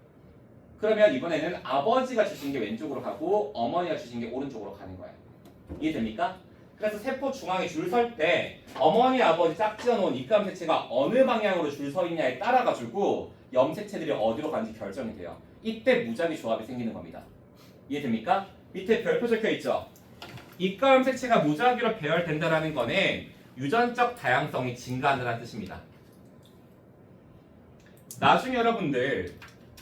그러면 이번에는 아버지가 주신 게 왼쪽으로 가고 어머니가 주신 게 오른쪽으로 가는 거예요. 이해됩니까? 그래서 세포 중앙에 줄 설 때 어머니 아버지 짝지어 놓은 입감색체가 어느 방향으로 줄 서 있냐에 따라 가지고 염색체들이 어디로 가는지 결정이 돼요. 이때 무작위 조합이 생기는 겁니다. 이해됩니까? 밑에 별표 적혀 있죠? 입가염색체가 무작위로 배열된다는 거는 유전적 다양성이 증가한다는 뜻입니다. 나중에 여러분들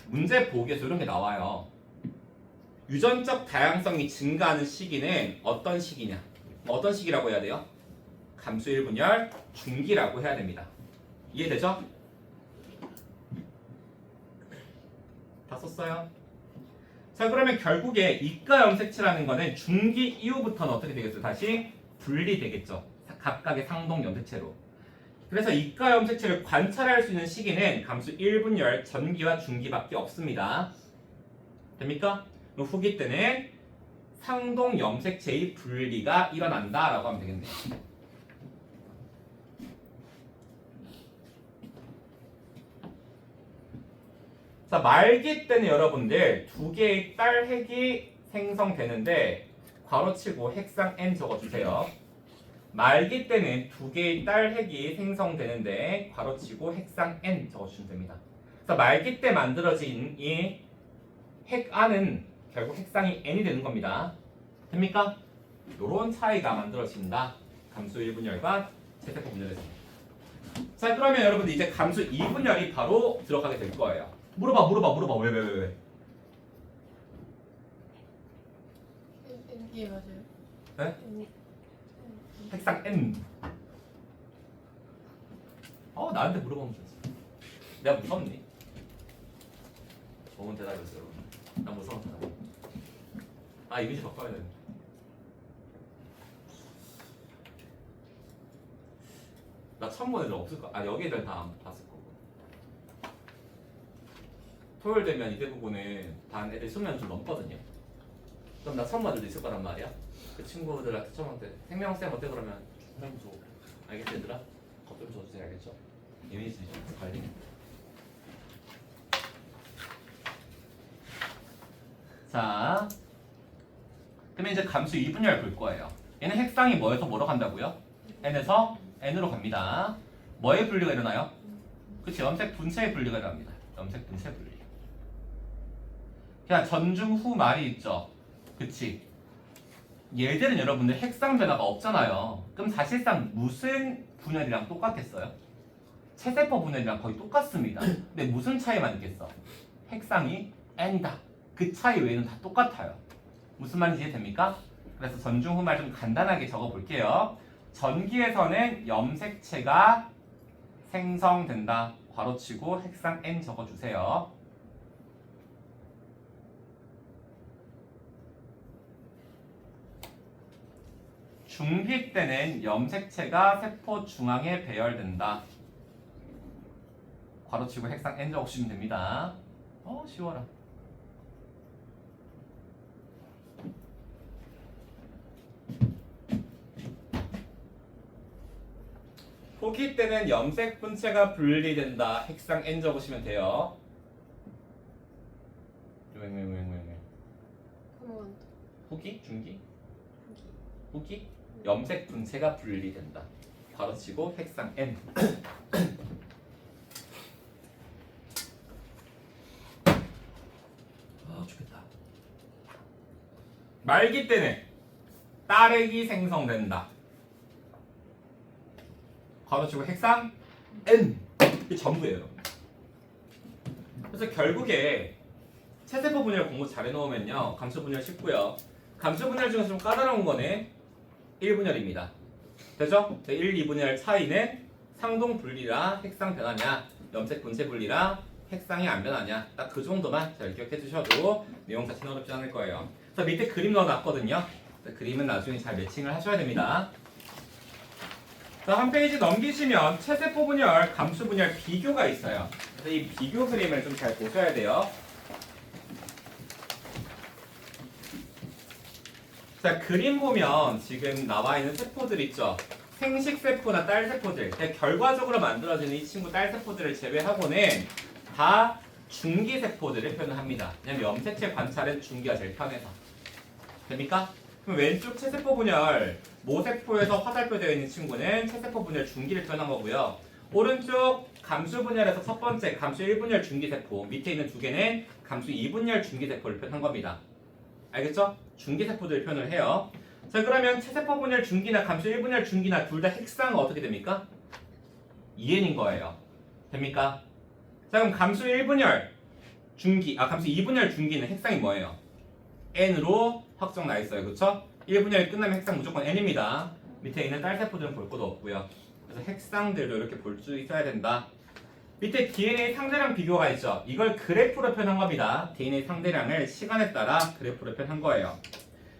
문제 보기에서 이런 게 나와요. 유전적 다양성이 증가하는 시기는 어떤 시기냐? 어떤 시기라고 해야 돼요? 감수일 분열 중기라고 해야 됩니다. 이해되죠? 다 썼어요? 자, 그러면 결국에 이가 염색체라는 거는 중기 이후부터는 어떻게 되겠어요? 다시 분리되겠죠. 각각의 상동 염색체로. 그래서 이가 염색체를 관찰할 수 있는 시기는 감수 1분열 전기와 중기밖에 없습니다. 됩니까? 그럼 후기 때는 상동 염색체의 분리가 일어난다라고 하면 되겠네요. 자, 말기 때는 여러분들 두 개의 딸핵이 생성되는데 괄호치고 핵상 n 적어주세요. 말기 때는 두 개의 딸핵이 생성되는데 괄호치고 핵상 n 적어주시면 됩니다. 그래서 말기 때 만들어진 이 핵안은 결국 핵상이 n이 되는 겁니다. 됩니까? 이런 차이가 만들어진다. 감수 1분열과 채세포 분열에서. 자, 그러면 여러분들 이제 감수 2분열이 바로 들어가게 될 거예요. 물어봐. 왜?
예, 맞아요.
네? 핵상 N. 나한테 물어보면 되지. 내가 무섭니? 좋은 대답이었어요, 여러분. 나 무서웠다. 이미지 바꿔야 되는데. 나 처음 본 애들 없을 거. 여기 애들 다 안 봤을 거고. 토요일 되면 이대 부분은 반 애들 수면 좀 넘거든요. 그럼 나 처음 본 애들도 있을 거란 말이야. 그 친구들한테 처음한테 생명쌤 어때 그러면 좀 줘. 알겠지 얘들아? 겁 좀 줘주세요. 알겠죠? 이미지 좀 관리는. 자, 그러면 이제 감수 2분열 볼 거예요. 얘는 핵상이 뭐에서 뭐로 간다고요? n에서 n으로 갑니다. 뭐의 분리가 일어나요? 그치, 염색 분체의 분리가 일어납니다. 염색 분체 분리. 그냥 전중 후 말이 있죠. 그치? 얘들은 여러분들 핵상 변화가 없잖아요. 그럼 사실상 무슨 분열이랑 똑같겠어요? 체세포 분열이랑 거의 똑같습니다. 근데 무슨 차이만 있겠어? 핵상이 n이다. 그 차이 외에는 다 똑같아요. 무슨 말인지 이해됩니까? 그래서 전중 후 말 좀 간단하게 적어볼게요. 전기에서는 염색체가 생성된다. 괄호치고 핵상 n 적어주세요. 중기 때는 염색체가 세포 중앙에 배열된다. 괄호치고 핵상 n 적어주시면 됩니다. 쉬워라. 후기 때는 염색 분체가 분리된다. 핵상 n 적으시면 돼요. 후기? 중기? 후기? 염색 분체가 분리된다. 괄호치고 핵상 n. 죽겠다. 말기 때는 딸핵이 생성된다. 괄호치고 핵상 n. 이게 전부예요. 그래서 결국에 체세포 분열 공부 잘 해놓으면요, 감수 분열 쉽고요. 감수 분열 중에서 좀 까다로운 거는 1분열입니다. 되죠? 1, 2분열 차이는 상동 분리라 핵상 변하냐, 염색 분체 분리라 핵상이 안 변하냐, 딱 그 정도만 잘 기억해 주셔도 내용 자체는 어렵지 않을 거예요. 그래서 밑에 그림 넣어놨거든요. 그림은 나중에 잘 매칭을 하셔야 됩니다. 자, 한 페이지 넘기시면 체세포 분열, 감수 분열 비교가 있어요. 그래서 이 비교 그림을 좀 잘 보셔야 돼요. 자, 그림 보면 지금 나와 있는 세포들 있죠? 생식세포나 딸세포들, 그러니까 결과적으로 만들어지는 이 친구 딸세포들을 제외하고는 다 중기세포들을 표현합니다. 왜냐면 염색체 관찰은 중기가 제일 편해서. 됩니까? 그럼 왼쪽 체세포 분열, 모세포에서 화살표 되어 있는 친구는 체세포 분열 중기를 표현한 거고요. 오른쪽 감수 분열에서 첫 번째 감수 1분열 중기세포, 밑에 있는 두 개는 감수 2분열 중기세포를 표현한 겁니다. 알겠죠? 중기세포들을 표현을 해요. 자, 그러면 체세포 분열 중기나 감수 1분열 중기나 둘 다 핵상은 어떻게 됩니까? 2n인 거예요. 됩니까? 자, 그럼 감수 1분열 중기, 감수 2분열 중기는 핵상이 뭐예요? n으로 확정 나 있어요. 그쵸? 1분열이 끝나면 핵상 무조건 n입니다. 밑에 있는 딸세포들은 볼 것도 없고요. 그래서 핵상들도 이렇게 볼 수 있어야 된다. 밑에 DNA 상대량 비교가 있죠. 이걸 그래프로 표현한 겁니다. DNA 상대량을 시간에 따라 그래프로 표현한 거예요.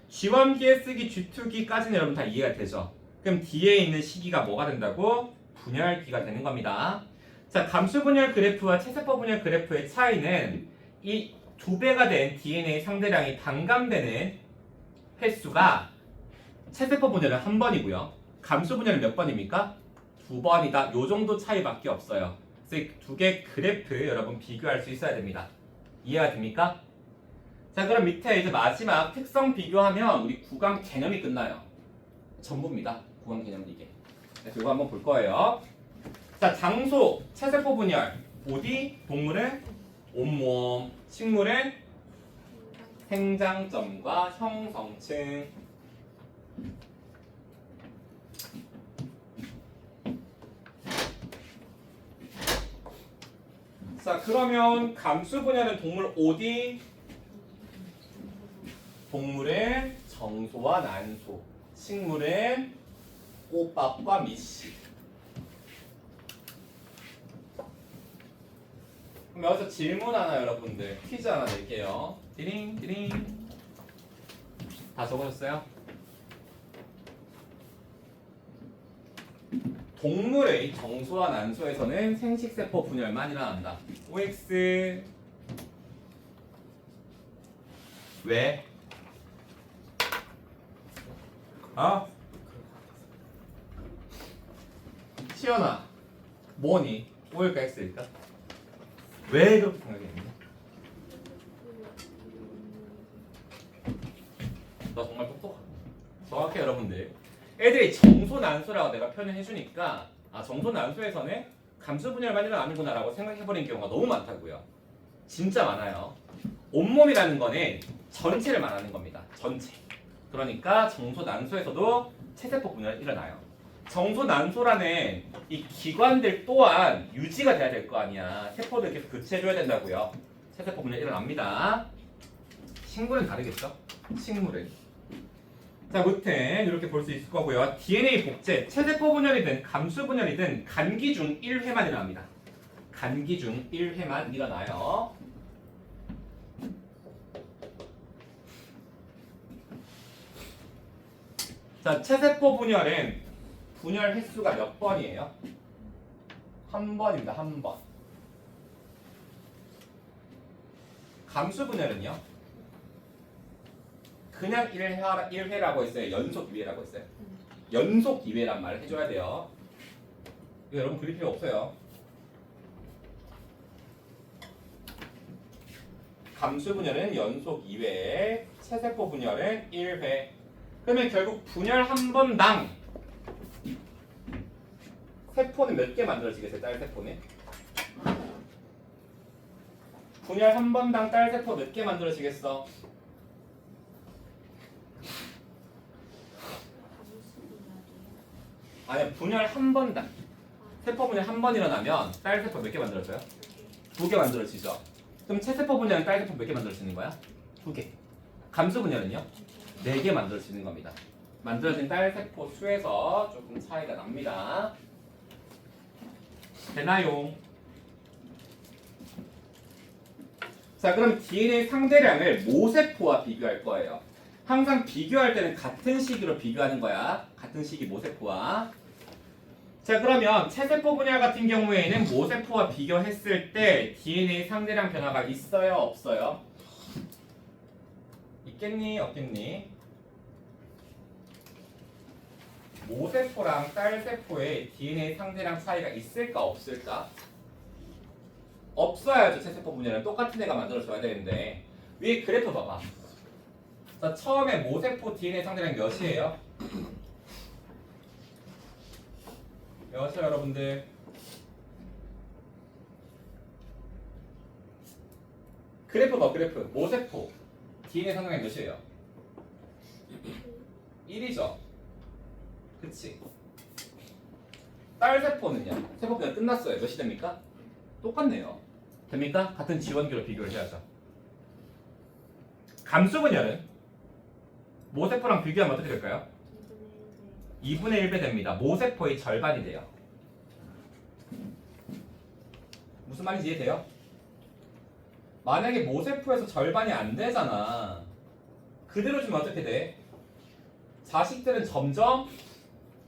G1기에 쓰기 G2기까지는 여러분 다 이해가 되죠. 그럼 뒤에 있는 시기가 뭐가 된다고? 분열기가 되는 겁니다. 자, 감수 분열 그래프와 체세포 분열 그래프의 차이는 이 2배가 된 DNA 상대량이 반감되는 횟수가 체세포 분열은 1번이고요. 감수 분열은 몇 번입니까? 2번이다. 요 정도 차이밖에 없어요. 그래서 두 개 그래프 여러분 비교할 수 있어야 됩니다. 이해가 됩니까? 자, 그럼 밑에 이제 마지막 특성 비교하면 우리 구강 개념이 끝나요. 전부입니다. 구강 개념은 이게. 그래서 이거 한번 볼 거예요. 자, 장소 체세포 분열. 어디? 동물은 온몸, 식물은 생장점과 형성층. 자, 그러면 감수 분열은 동물 어디? 동물은 정소와 난소, 식물은 꽃밥과 밑씨. 그럼 여기서 질문 하나 여러분들 퀴즈 하나 낼게요. 디링 디링. 다 적으셨어요? 동물의 정소와 난소에서는 생식세포 분열만 일어난다. OX. 왜? 시연아, 뭐니? O일까 X일까? 왜 그렇게 생각했니? 나 정말 똑똑하다. 정확해 여러분들. 애들이 정소난소라고 내가 표현을 해주니까 정소난소에서는 감수분열만 일어나는구나 라고 생각해버린 경우가 너무 많다고요. 진짜 많아요. 온몸이라는 거는 전체를 말하는 겁니다. 전체. 그러니까 정소난소에서도 체세포 분열이 일어나요. 정소난소라는 이 기관들 또한 유지가 돼야 될 거 아니야. 세포들 계속 교체해줘야 된다고요. 체세포 분열 일어납니다. 식물은 다르겠죠? 식물은. 자, 무튼 이렇게 볼 수 있을 거고요. DNA 복제, 체세포 분열이든 감수 분열이든 간기 중 1회만 일어납니다. 간기 중 1회만 일어나요. 자, 체세포 분열은 분열 횟수가 몇 번이에요? 한 번입니다. 한 번. 감수 분열은요? 그냥 1회라고 했어요. 연속 2회라고 했어요. 연속 2회란 말을 해줘야 돼요. 이거 여러분 그릴 필요 없어요. 감수 분열은 연속 2회, 체세포 분열은 1회. 그러면 결국 분열 한 번당 세포는 몇 개 만들어지겠어요? 딸세포는? 분열 한 번당 딸세포 몇 개 만들어지겠어? 아니, 분열 한 번당 세포 분열 한 번 일어나면 딸세포 몇 개 만들어져요? 2개 만들어지죠. 그럼 체세포 분열은 딸세포 몇 개 만들어지는 거야? 2개. 감수 분열은요? 4개 만들어지는 겁니다. 만들어진 딸세포 수에서 조금 차이가 납니다. 되나요? 자, 그럼 DNA 상대량을 모세포와 비교할 거예요. 항상 비교할 때는 같은 시기로 비교하는 거야. 같은 시기 모세포와. 자, 그러면 체세포 분열 같은 경우에는 모세포와 비교했을 때 DNA 상대량 변화가 있어요? 없어요? 있겠니? 없겠니? 모세포랑 딸세포의 DNA 상대량 차이가 있을까 없을까? 없어야죠. 체세포 분열은 똑같은 애가 만들어줘야 되는데 위에 그래프 봐봐. 자, 처음에 모세포 DNA 상대량 몇이에요? 몇이요 여러분들? 그래프 봐 그래프. 모세포 DNA 상대량 몇이에요? 1이죠. 그치? 딸세포는요? 세포 그냥 끝났어요. 몇이 됩니까? 똑같네요. 됩니까? 같은 지원기로 비교를 해야죠. 감수분열은 모세포랑 비교하면 어떻게 될까요? 2분의 1배 됩니다. 모세포의 절반이 돼요. 무슨 말인지 이해돼요? 만약에 모세포에서 절반이 안 되잖아. 그대로 주면 어떻게 돼? 자식들은 점점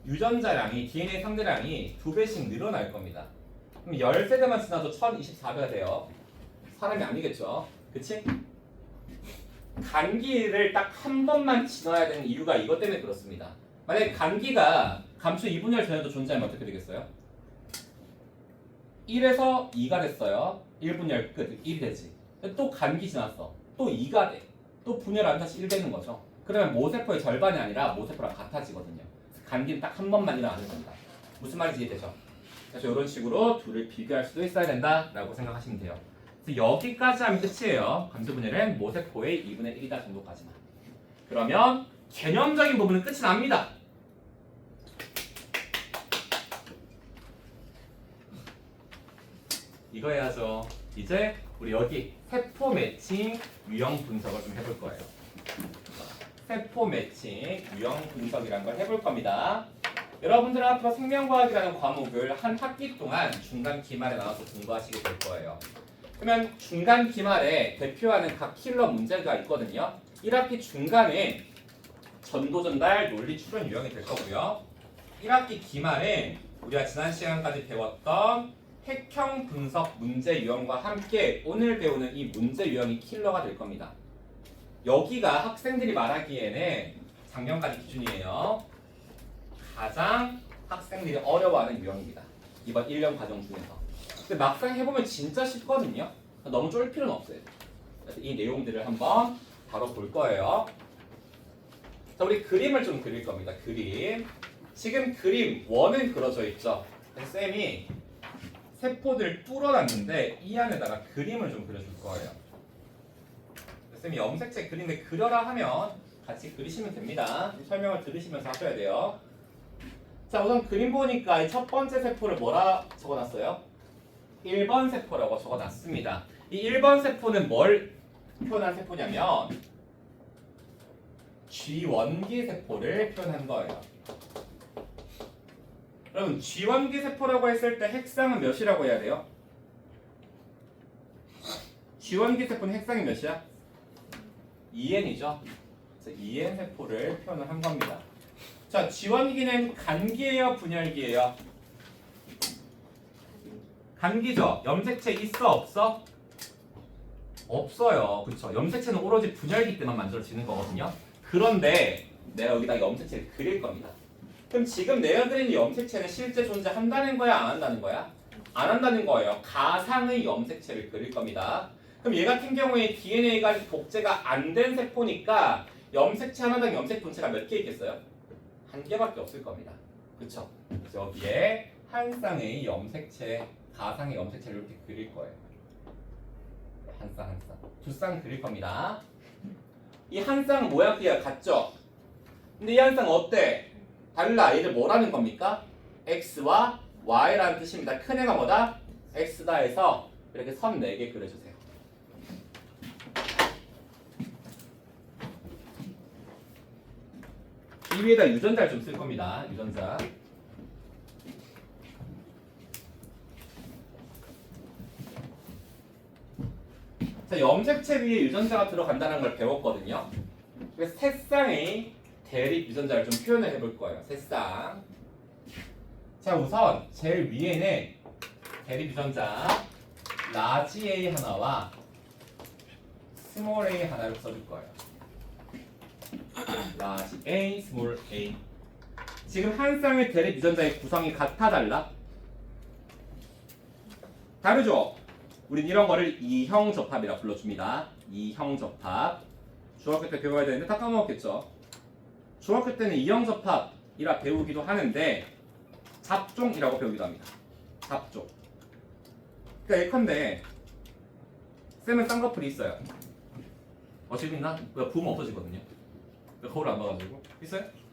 유전자량이 DNA 상대량이 2배씩 늘어날 겁니다. 그럼 10세대만 지나도 1024배가 돼요. 사람이 아니겠죠. 그치? 간기를 딱 한 번만 지나야 되는 이유가 이것 때문에 그렇습니다. 만약에 간기가 감수 2분열 전에도 존재하면 어떻게 되겠어요? 1에서 2가 됐어요. 1분열 끝. 1이 되지. 또 간기 지났어. 또 2가 돼. 또 분열하면 다시 1 되는 거죠. 그러면 모세포의 절반이 아니라 모세포랑 같아지거든요. 간기는 딱 한 번만 일어나는 겁니다. 무슨 말인지 이해되죠? 그래서 이런 식으로 둘을 비교할 수도 있어야 된다라고 생각하시면 돼요. 그래서 여기까지 하면 끝이에요. 감수분열은 모세포의 2분의 1이다 정도까지만. 그러면 개념적인 부분은 끝이 납니다. 이거 해야죠. 이제 우리 여기 세포 매칭 유형 분석을 좀 해볼 거예요. 세포 매칭 유형 분석이라는 걸 해볼 겁니다. 여러분들은 앞으로 생명과학이라는 과목을 한 학기 동안 중간 기말에 나와서 공부하시게 될 거예요. 그러면 중간 기말에 대표하는 각 킬러 문제가 있거든요. 1학기 중간에 전도 전달 논리 추론 유형이 될 거고요. 1학기 기말에 우리가 지난 시간까지 배웠던 핵형 분석 문제 유형과 함께 오늘 배우는 이 문제 유형이 킬러가 될 겁니다. 여기가 학생들이 말하기에는 작년까지 기준이에요. 가장 학생들이 어려워하는 유형입니다. 이번 1년 과정 중에서. 근데 막상 해보면 진짜 쉽거든요. 너무 쫄 필요는 없어요. 그래서 이 내용들을 한번 바로 볼 거예요. 자, 우리 그림을 좀 그릴 겁니다. 그림. 지금 그림 원은 그려져 있죠. 그래서 쌤이 세포들 뚫어놨는데 이 안에다가 그림을 좀 그려줄 거예요. 쌤이 염색체 그림에 그려라 하면 같이 그리시면 됩니다. 설명을 들으시면서 하셔야 돼요. 자, 우선 그림 보니까 이 첫 번째 세포를 뭐라 적어놨어요? 1번 세포라고 적어놨습니다. 이 1번 세포는 뭘 표현한 세포냐면 G원기 세포를 표현한 거예요. 여러분 G원기 세포라고 했을 때 핵상은 몇이라고 해야 돼요? G원기 세포는 핵상이 몇이야? 2N이죠. 그래서 2N 세포를 표현을 한 겁니다. 자, G원기는 간기예요, 분열기예요? 간기죠. 염색체 있어, 없어? 없어요. 그렇죠. 염색체는 오로지 분열기 때만 만들어지는 거거든요. 그런데 내가 여기다 염색체를 그릴 겁니다. 그럼 지금 내가 그린 염색체는 실제 존재한다는 거야, 안 한다는 거야? 안 한다는 거예요. 가상의 염색체를 그릴 겁니다. 그럼 얘 같은 경우에 DNA가 복제가 안 된 세포니까 염색체 하나당 염색 분체가 몇 개 있겠어요? 한 개밖에 없을 겁니다. 그렇죠? 그래서 여기에 한 쌍의 염색체, 가상의 염색체를 이렇게 그릴 거예요. 한 쌍, 한 쌍. 두 쌍 그릴 겁니다. 이 한 쌍 모양끼리가 같죠? 근데 이 한 쌍 어때? 달라. 얘를 뭐라는 겁니까? X와 Y라는 뜻입니다. 큰 애가 뭐다? X다 해서 이렇게 선 4개 그려주세요. 이 위에다 유전자를 좀 쓸 겁니다. 유전자. 자, 염색체 위에 유전자가 들어간다는 걸 배웠거든요. 그래서 세 쌍의 대립 유전자를 좀 표현을 해볼 거예요. 세 쌍. 자, 우선 제일 위에는 대립 유전자 라지 A 하나와 스몰 A 하나를 써줄 거예요. 라지 A, 스몰 A. 지금 한 쌍의 대립 유전자의 구성이 같아 달라? 다르죠? 우린 이런 거를 이형 접합이라 불러줍니다. 이형 접합. 중학교 때 배워야 되는데 다 까먹었겠죠? 중학교 때는 이형 접합이라 배우기도 하는데 잡종이라고 배우기도 합니다. 잡종. 그러니까 예컨대 쌤은 쌍꺼풀이 있어요. 지금 있나? 부으면 없어지거든요. 거울 안 봐가지고 있어요?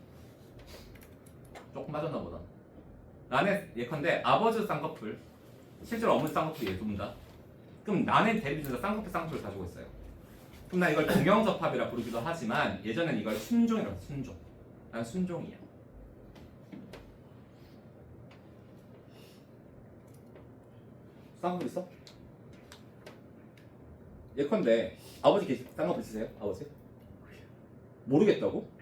조금 빠졌나 보다. 나는 예컨대 아버지 쌍꺼풀, 실제로 어머니 쌍꺼풀이 예쁩니다. 그럼 나는 대리주자 쌍꺼풀을 가지고 있어요. 그럼 나 이걸 동형접합이라 부르기도 하지만 예전엔 이걸 순종이라고 했어. 순종. 난 순종이야. 쌍꺼풀 있어? 예컨대 아버지 쌍꺼풀 있으세요? 아버지? 모르겠다고?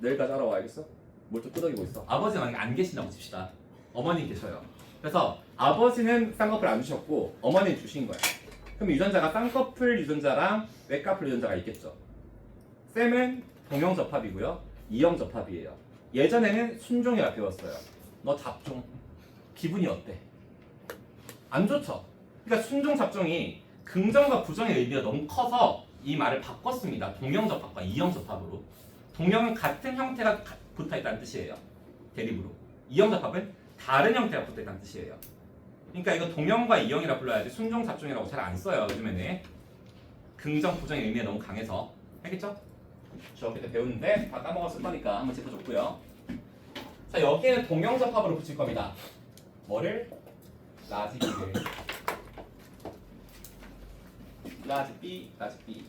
내일까지 알아와야겠어? 뭘 또 끄덕이고 있어? 아버지는 만약에 안 계신다고 칩시다. 어머니 계셔요. 그래서 아버지는 쌍꺼풀 안 주셨고 어머니는 주신 거야. 그럼 유전자가 쌍꺼풀 유전자랑 외꺼풀 유전자가 있겠죠. 쌤은 동형접합이고요. 이형접합이에요. 예전에는 순종이라 배웠어요. 너 잡종. 기분이 어때? 안 좋죠? 그러니까 순종 잡종이 긍정과 부정의 의미가 너무 커서 이 말을 바꿨습니다. 동형접합과 이형접합으로. 동형은 같은 형태가 붙어있다는 뜻이에요. 대립으로. 이형접합은 다른 형태가 붙어있다는 뜻이에요. 그러니까 이거 동형과 이형이라 불러야지 순종 잡종이라고 잘 안 써요. 요즘에는. 긍정, 부정의 의미가 너무 강해서. 알겠죠? 중학교 때 배우는데 다 까먹었을 거니까 한번 짚어줬고요. 자, 여기에는 동형접합으로 붙일 겁니다. 뭐를? 라지 B를. 라지 B, 라지 B.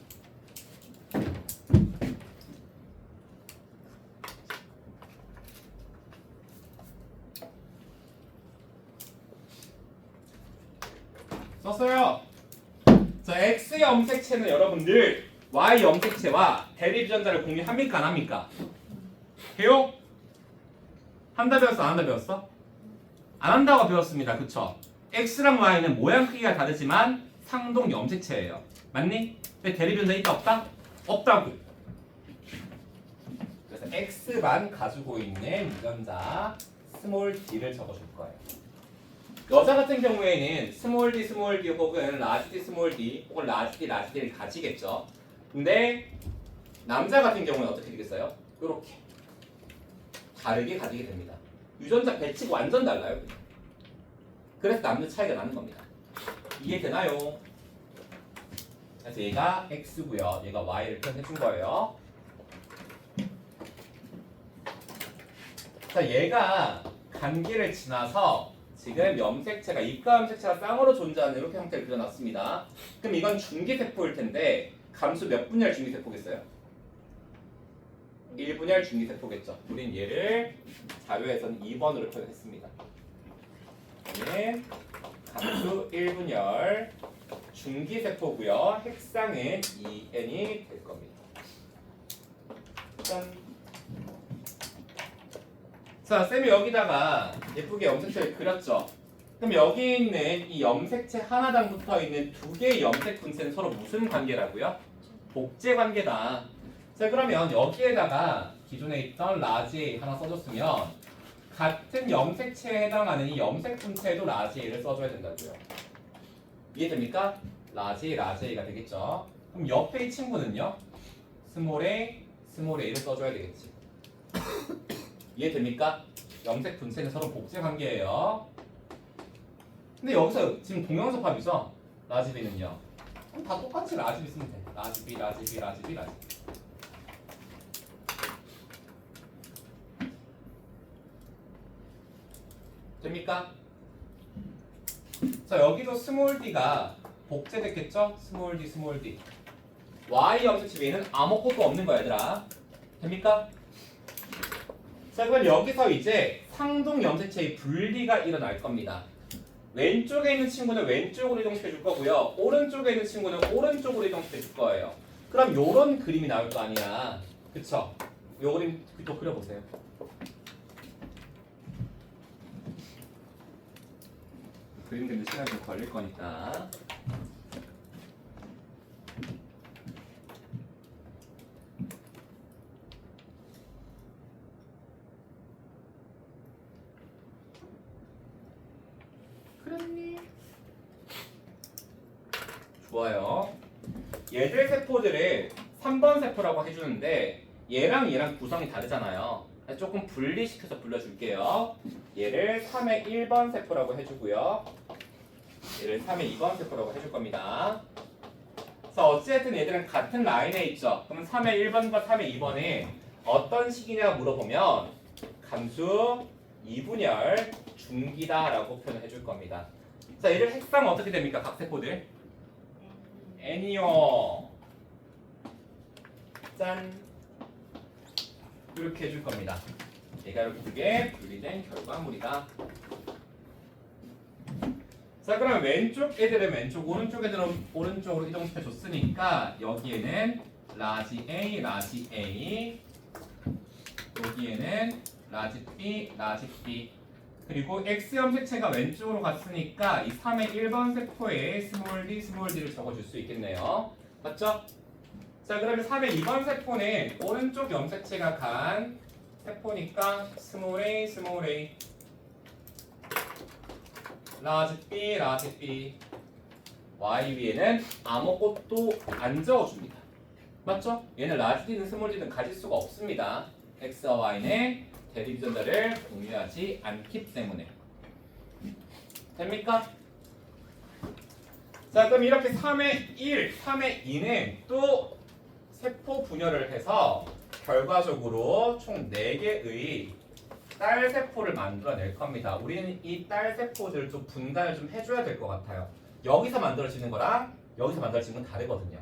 썼어요. 자, X 염색체는 여러분들 Y 염색체와 대립 유전자를 공유합니까? 안 합니까? 해요? 한다 배웠어? 안 한다 배웠어? 안 한다고 배웠습니다. 그쵸? X랑 Y는 모양 크기가 다르지만 상동 염색체예요. 맞니? 근데 대립 유전자 있다 없다? 없다고. 그래서 X만 가지고 있는 유전자 스몰 d를 적어줄 거예요. 여자 같은 경우에는 스몰 d 혹은 라지 d 스몰 d 혹은 라지 d를 가지겠죠. 근데 남자 같은 경우는 어떻게 되겠어요? 이렇게 다르게 가지게 됩니다. 유전자 배치가 완전 달라요. 그래서 남녀 차이가 나는 겁니다. 이해되나요? 그래서 얘가 x고요. 얘가 y를 표현해 준 거예요. 자, 얘가 간기를 지나서 지금 염색체가 입가 염색체가 쌍으로 존재하는 이렇게 형태를 그려놨습니다. 그럼 이건 중기세포일 텐데 감수 몇 분열 중기세포겠어요? 1분열 중기세포겠죠. 우린 얘를 자료에서는 2번으로 표현했습니다. 얘는 감수 1분열 중기세포고요. 핵상은 2n이 될 겁니다. 짠. 자, 쌤이 여기다가 예쁘게 염색체를 그렸죠. 그럼 여기 있는 이 염색체 하나당 붙어 있는 두 개의 염색 분체는 서로 무슨 관계라고요? 복제 관계다. 자, 그러면 여기에다가 기존에 있던 라지 A 하나 써줬으면 같은 염색체에 해당하는 이 염색 분체에도 라지 A를 써줘야 된다고요. 이해됩니까? 라지 A가 되겠죠. 그럼 옆에 이 친구는요? 스몰 A를 써줘야 되겠지. 이해됩니까? 염색 분체는 서로 복제 관계예요. 근데 여기서 지금 동형접합이죠? 라지 B는요. 그럼 다 똑같이 라지 B 쓰면 돼. 라지 B. 됩니까? 자, 여기도 스몰 d가 복제됐겠죠? 스몰 d. Y 염색체 B는 아무것도 없는 거야, 얘들아. 됩니까? 자, 그럼 여기서 이제 상동 염색체의 분리가 일어날 겁니다. 왼쪽에 있는 친구는 왼쪽으로 이동시켜 줄 거고요. 오른쪽에 있는 친구는 오른쪽으로 이동시켜 줄 거예요. 그럼 요런 그림이 나올 거 아니야. 그쵸? 요 그림 또 그려보세요. 그림 그리는 시간이 좀 걸릴 거니까. 좋아요. 얘들 세포들을 3번 세포라고 해주는데 얘랑 구성이 다르잖아요. 조금 분리시켜서 불러줄게요. 얘를 3의 1번 세포라고 해주고요. 얘를 3의 2번 세포라고 해줄 겁니다. 그래서 어찌됐든 얘들은 같은 라인에 있죠. 그러면 3의 1번과 3의 2번이 어떤 식이냐 물어보면 감수 2분열 중기다라고 표현을 해줄 겁니다. 자, 얘들 핵상 어떻게 됩니까? 각 세포들 N이요. 짠. 이렇게 해줄 겁니다. 얘가 이렇게 두 개 분리된 결과물이다. 자, 그럼 왼쪽 애들은 왼쪽, 오른쪽 애들은 오른쪽으로 이동시켜 줬으니까 여기에는 라지 A, 라지 A, 여기에는 라지 B, 라지 B. 그리고 X 염색체가 왼쪽으로 갔으니까 이 3의 1번 세포에 스몰 d, 스몰 d를 적어줄 수 있겠네요. 맞죠? 자, 그러면 3의 2번 세포는 오른쪽 염색체가 간 세포니까 스몰 a, 스몰 a, 라지 b, 라지 b. y 위에는 아무것도 안 적어줍니다. 맞죠? 얘는 라지 d든 스몰 d든 가질 수가 없습니다. x와 y는 대립 유전자를 공유하지 않기 때문에. 됩니까? 자, 그럼 이렇게 3의 1, 3의 2는 또 세포 분열을 해서 결과적으로 총 4개의 딸 세포를 만들어낼 겁니다. 우리는 이 딸 세포들을 좀 분간을 좀 해줘야 될 것 같아요. 여기서 만들어지는 거랑 여기서 만들어지는 건 다르거든요.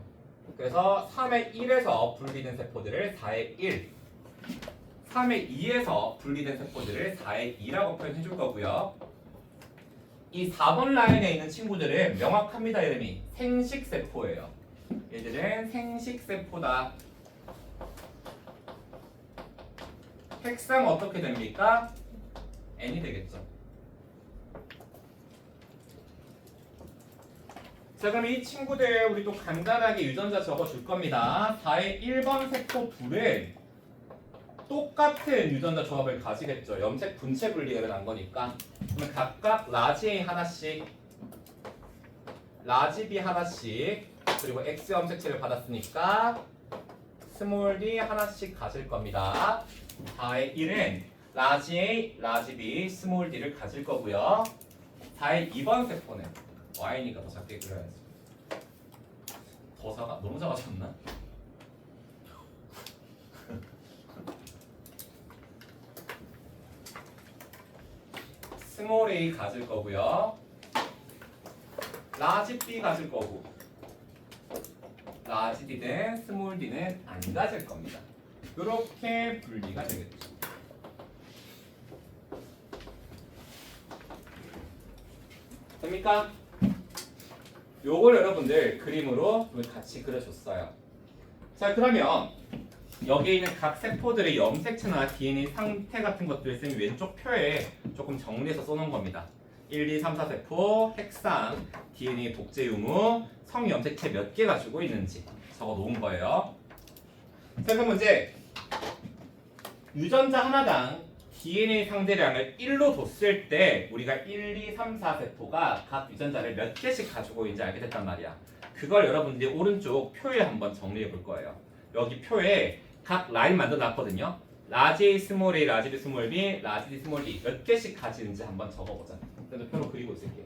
그래서 3의 1에서 분리된 세포들을 4의 1, 3의 2에서 분리된 세포들을 4의 2라고 표현해 줄 거고요. 이 4번 라인에 있는 친구들은 명확합니다. 이름이 생식세포예요. 얘들은 생식세포다. 핵상 어떻게 됩니까? N이 되겠죠. 자, 그럼 이 친구들 우리 또 간단하게 유전자 적어줄 겁니다. 4의 1번 세포 불은 똑같은 유전자 조합을 가지겠죠. 염색 분체 분리가 난 거니까. 그러면 각각 라지 A 하나씩, 라지 B 하나씩, 그리고 X 염색체를 받았으니까 스몰 d 하나씩 가질 겁니다. 4의 1은 라지 A, 라지 B, 스몰 d를 가질 거고요. 4의 2번 세포는 y니까 더 작게 그려야지. 더 작아? 너무 작아졌나? 스몰 a 가질 거고요. 라지 b 가질 거고, 라지 d는 스몰 d는 안 가질 겁니다. 이렇게 분리가 되겠죠. 됩니까? 요걸 여러분들 그림으로 같이 그려줬어요. 자, 그러면 여기에 있는 각 세포들의 염색체나 DNA 상태 같은 것들을 쌤이 왼쪽 표에 조금 정리해서 써놓은 겁니다. 1, 2, 3, 4세포, 핵상, DNA 복제 유무, 성염색체 몇 개 가지고 있는지 적어 놓은 거예요. 자, 그럼 이제 유전자 하나당 DNA 상대량을 1로 뒀을 때 우리가 1, 2, 3, 4세포가 각 유전자를 몇 개씩 가지고 있는지 알게 됐단 말이야. 그걸 여러분들이 오른쪽 표에 한번 정리해 볼 거예요. 여기 표에 각 라인 만들어 놨거든요. 라지 A, 스몰 a, 라지 B, 스몰 b, 라지 D, 스몰 d 몇 개씩 가지는지 한번 적어보자. 그래서 표로 그리고 있을게요.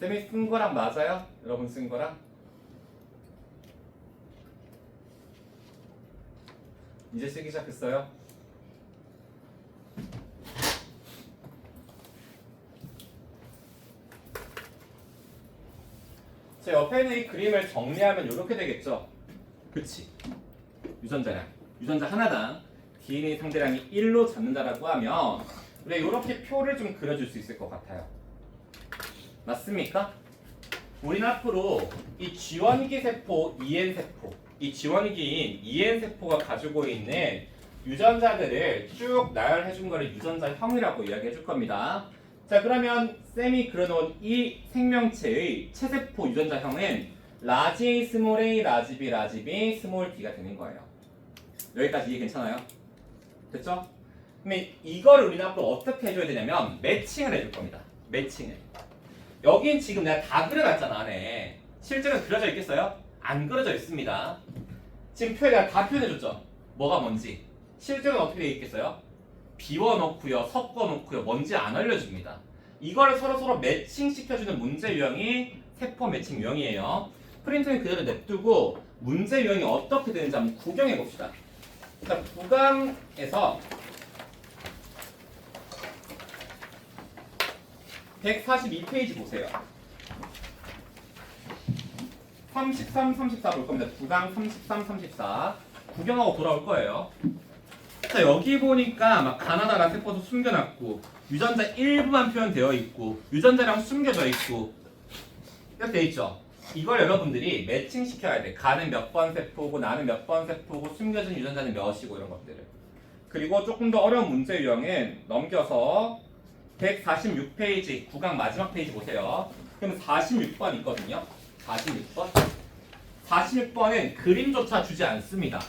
쌤이 쓴 거랑 맞아요? 여러분 쓴 거랑? 이제 쓰기 시작했어요. 자, 옆에 있는 이 그림을 정리하면 이렇게 되겠죠. 그치? 유전자량. 유전자 하나당 DNA 상대량이 1로 잡는다라고 하면 우리가 이렇게 표를 좀 그려줄 수 있을 것 같아요. 맞습니까? 우리는 앞으로 이 지원기 세포, EN 세포, 이 지원기인 EN 세포가 가지고 있는 유전자들을 쭉 나열해 준 거를 유전자형이라고 이야기해 줄 겁니다. 자, 그러면 쌤이 그려놓은 이 생명체의 체세포 유전자형은 라지 A, 스몰 a, 라지 B, 라지 B, 스몰 d가 되는 거예요. 여기까지 이해 괜찮아요? 됐죠? 그럼 이걸 우리는 앞으로 어떻게 해줘야 되냐면 매칭을 해줄 겁니다. 매칭을. 여긴 지금 내가 다 그려놨잖아 안에. 실제로는 그려져 있겠어요? 안 그려져 있습니다. 지금 표에 내가 다 표현해줬죠? 뭐가 뭔지. 실제로는 어떻게 되어 있겠어요? 비워놓고요, 섞어놓고요, 뭔지 안 알려줍니다. 이걸 서로 매칭시켜주는 문제 유형이 세포 매칭 유형이에요. 프린트는 그대로 냅두고 문제 유형이 어떻게 되는지 한번 구경해 봅시다. 자, 9강에서 142페이지 보세요. 33, 34 볼 겁니다. 9강 33, 34 구경하고 돌아올 거예요. 자, 여기 보니까 막 가나다란 세포도 숨겨놨고 유전자 일부만 표현되어 있고 유전자량 숨겨져 있고 이렇게 돼 있죠. 이걸 여러분들이 매칭시켜야 돼. 가는 몇 번 세포고 나는 몇 번 세포고 숨겨진 유전자는 몇이고 이런 것들을. 그리고 조금 더 어려운 문제 유형은 넘겨서 146페이지 9강 마지막 페이지 보세요. 그럼 46번 있거든요. 46번. 46번은 그림조차 주지 않습니다.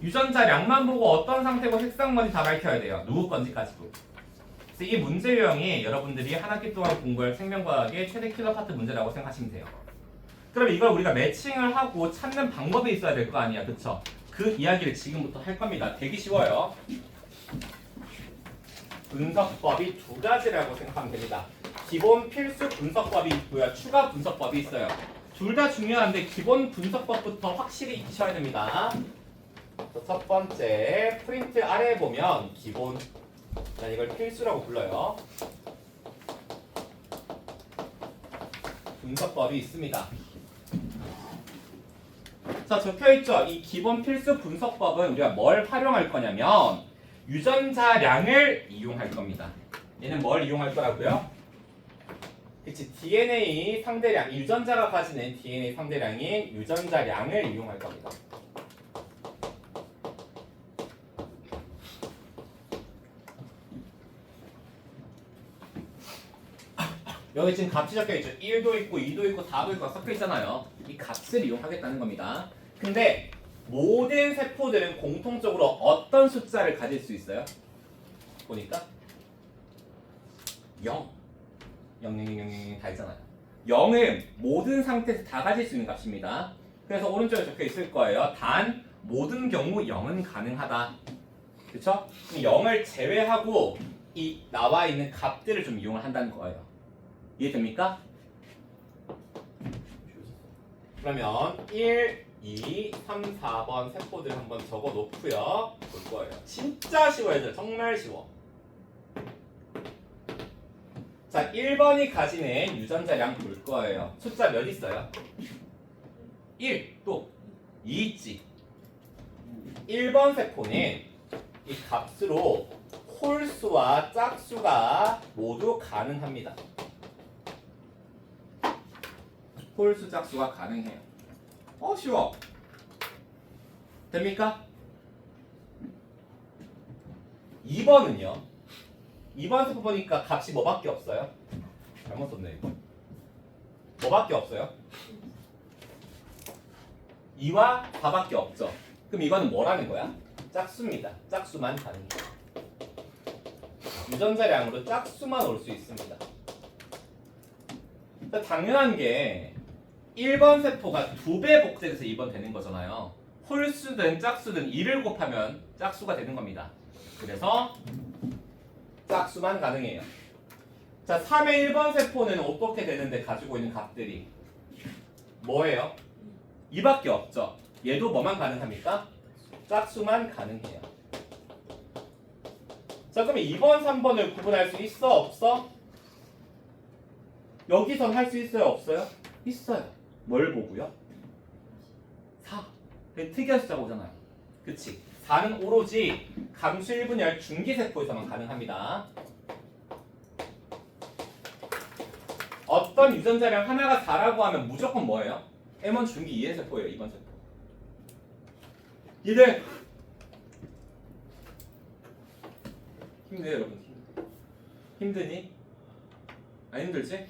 유전자량만 보고 어떤 상태고 색상 뭔지 다 밝혀야 돼요. 누구 건지까지도. 그래서 이 문제 유형이 여러분들이 한 학기 동안 공부할 생명과학의 최대 킬러 파트 문제라고 생각하시면 돼요. 그럼 이걸 우리가 매칭을 하고 찾는 방법이 있어야 될 거 아니야, 그쵸? 그 이야기를 지금부터 할 겁니다. 되게 쉬워요. 분석법이 두 가지라고 생각하면 됩니다. 기본 필수 분석법이 있고요, 추가 분석법이 있어요. 둘 다 중요한데 기본 분석법부터 확실히 익히셔야 됩니다. 첫 번째, 프린트 아래에 보면 기본, 난 이걸 필수라고 불러요. 분석법이 있습니다. 자, 적혀있죠? 이 기본 필수 분석법은 우리가 뭘 활용할 거냐면 유전자량을 이용할 겁니다. 얘는 뭘 이용할 거라고요? 그치, DNA 상대량, 유전자가 가지는 DNA 상대량인 유전자량을 이용할 겁니다. 여기 지금 값이 적혀있죠. 1도 있고 2도 있고 4도 있고 섞여 있잖아요. 이 값을 이용하겠다는 겁니다. 근데 모든 세포들은 공통적으로 어떤 숫자를 가질 수 있어요? 보니까 0, 0, 0, 0, 0, 0 다 있잖아요. 0은 모든 상태에서 다 가질 수 있는 값입니다. 그래서 오른쪽에 적혀 있을 거예요. 단 모든 경우 0은 가능하다. 그쵸? 그럼 0을 제외하고 이 나와 있는 값들을 좀 이용을 한다는 거예요. 이해됩니까? 그러면 1, 2, 3, 4번 세포들 한번 적어 놓고요. 볼 거예요. 진짜 쉬워요. 정말 쉬워. 자, 1번이 가지는 유전자량 볼 거예요. 숫자 몇 있어요? 1, 또 2 있지. 1번 세포는 이 값으로 홀수와 짝수가 모두 가능합니다. 홀수 짝수가 가능해요. 쉬워. 됩니까? 2번은요. 2번 세포 보니까 값이 뭐밖에 없어요? 잘못 썼네 이거. 뭐밖에 없어요? 2와 4밖에 없죠. 그럼 이거는 뭐라는 거야? 짝수입니다. 짝수만 가능해요. 유전자량으로 짝수만 올 수 있습니다. 당연한 게 1번 세포가 2배 복제돼서 2번 되는 거잖아요. 홀수든 짝수든 2를 곱하면 짝수가 되는 겁니다. 그래서 짝수만 가능해요. 자, 3의 1번 세포는 어떻게 되는데 가지고 있는 값들이 뭐예요? 2밖에 없죠. 얘도 뭐만 가능합니까? 짝수만 가능해요. 자, 그럼 2번, 3번을 구분할 수 있어? 없어? 여기선 할 수 있어요? 없어요? 있어요. 뭘 보고요? 4. 특이한 숫자가 오잖아요. 그치? 4는 오로지 감수 1분열 중기세포에서만 가능합니다. 어떤 유전자량 하나가 4라고 하면 무조건 뭐예요? M1 중기 2의 세포예요. 2번 세포. 얘들 힘내요 여러분. 힘드니? 안 힘들지?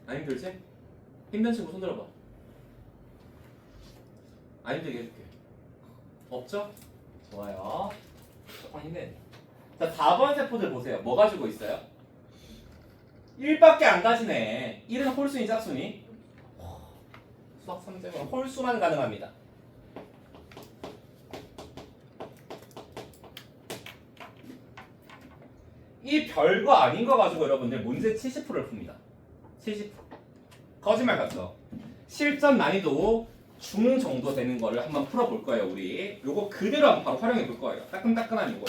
안 힘들지? 힘든 친구 손 들어봐. 안 힘들게 해줄게. 없죠? 좋아요. 조금 힘내. 자, 4번 세포들 보세요. 뭐 가지고 있어요? 1밖에 안 가지네. 1은 홀수니 짝수니? 수학 3제곱은 홀수만 가능합니다. 이 별거 아닌 거 가지고 여러분들 문제 70%를 풉니다. 70%. 거짓말 같죠? 실전 난이도 중 정도 되는 거를 한번 풀어볼 거예요, 우리. 요거 그대로 한번 바로 활용해 볼 거예요. 따끈따끈한 요거.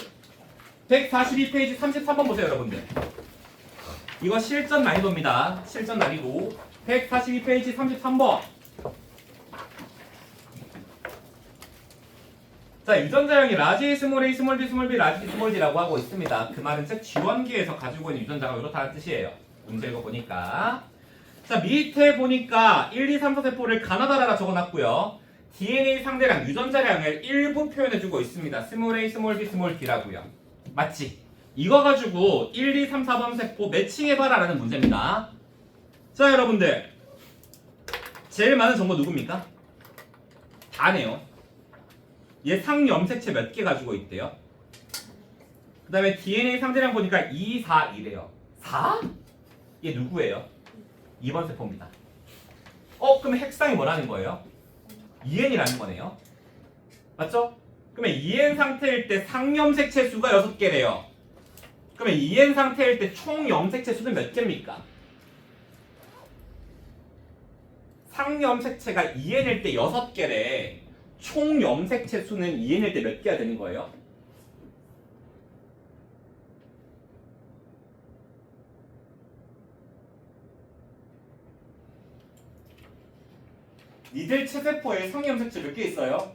142페이지 33번 보세요, 여러분들. 이거 실전 난이도입니다. 실전 난이도. 142페이지 33번. 자, 유전자형이 라지, 스몰 a, 스몰 b, 스몰 b, 라지, 스몰 d라고 하고 있습니다. 그 말은 즉 지원기에서 가지고 있는 유전자가 이렇다는 뜻이에요. 문제 읽어보니까. 자, 밑에 보니까 1, 2, 3, 4 세포를 가나다라라 적어놨고요. DNA 상대량, 유전자량을 일부 표현해주고 있습니다. 스몰 a, 스몰 b, 스몰 d라고요. 맞지? 이거 가지고 1, 2, 3, 4번 세포 매칭해봐라 라는 문제입니다. 자, 여러분들. 제일 많은 정보 누굽니까? 다네요. 얘 상염색체 몇 개 가지고 있대요? 그 다음에 DNA 상대량 보니까 2, 4, 2래요. 4? 얘 누구예요? 2번 세포입니다. 그럼 핵상이 뭐라는 거예요? 2N이라는 거네요. 맞죠? 그러면 2N 상태일 때 상염색체 수가 6개래요. 그러면 2N 상태일 때 총 염색체 수는 몇 개입니까? 상염색체가 2N일 때 6개래. 총 염색체 수는 2N일 때 몇 개가 되는 거예요? 니들 체세포에 상염색체 몇 개 있어요?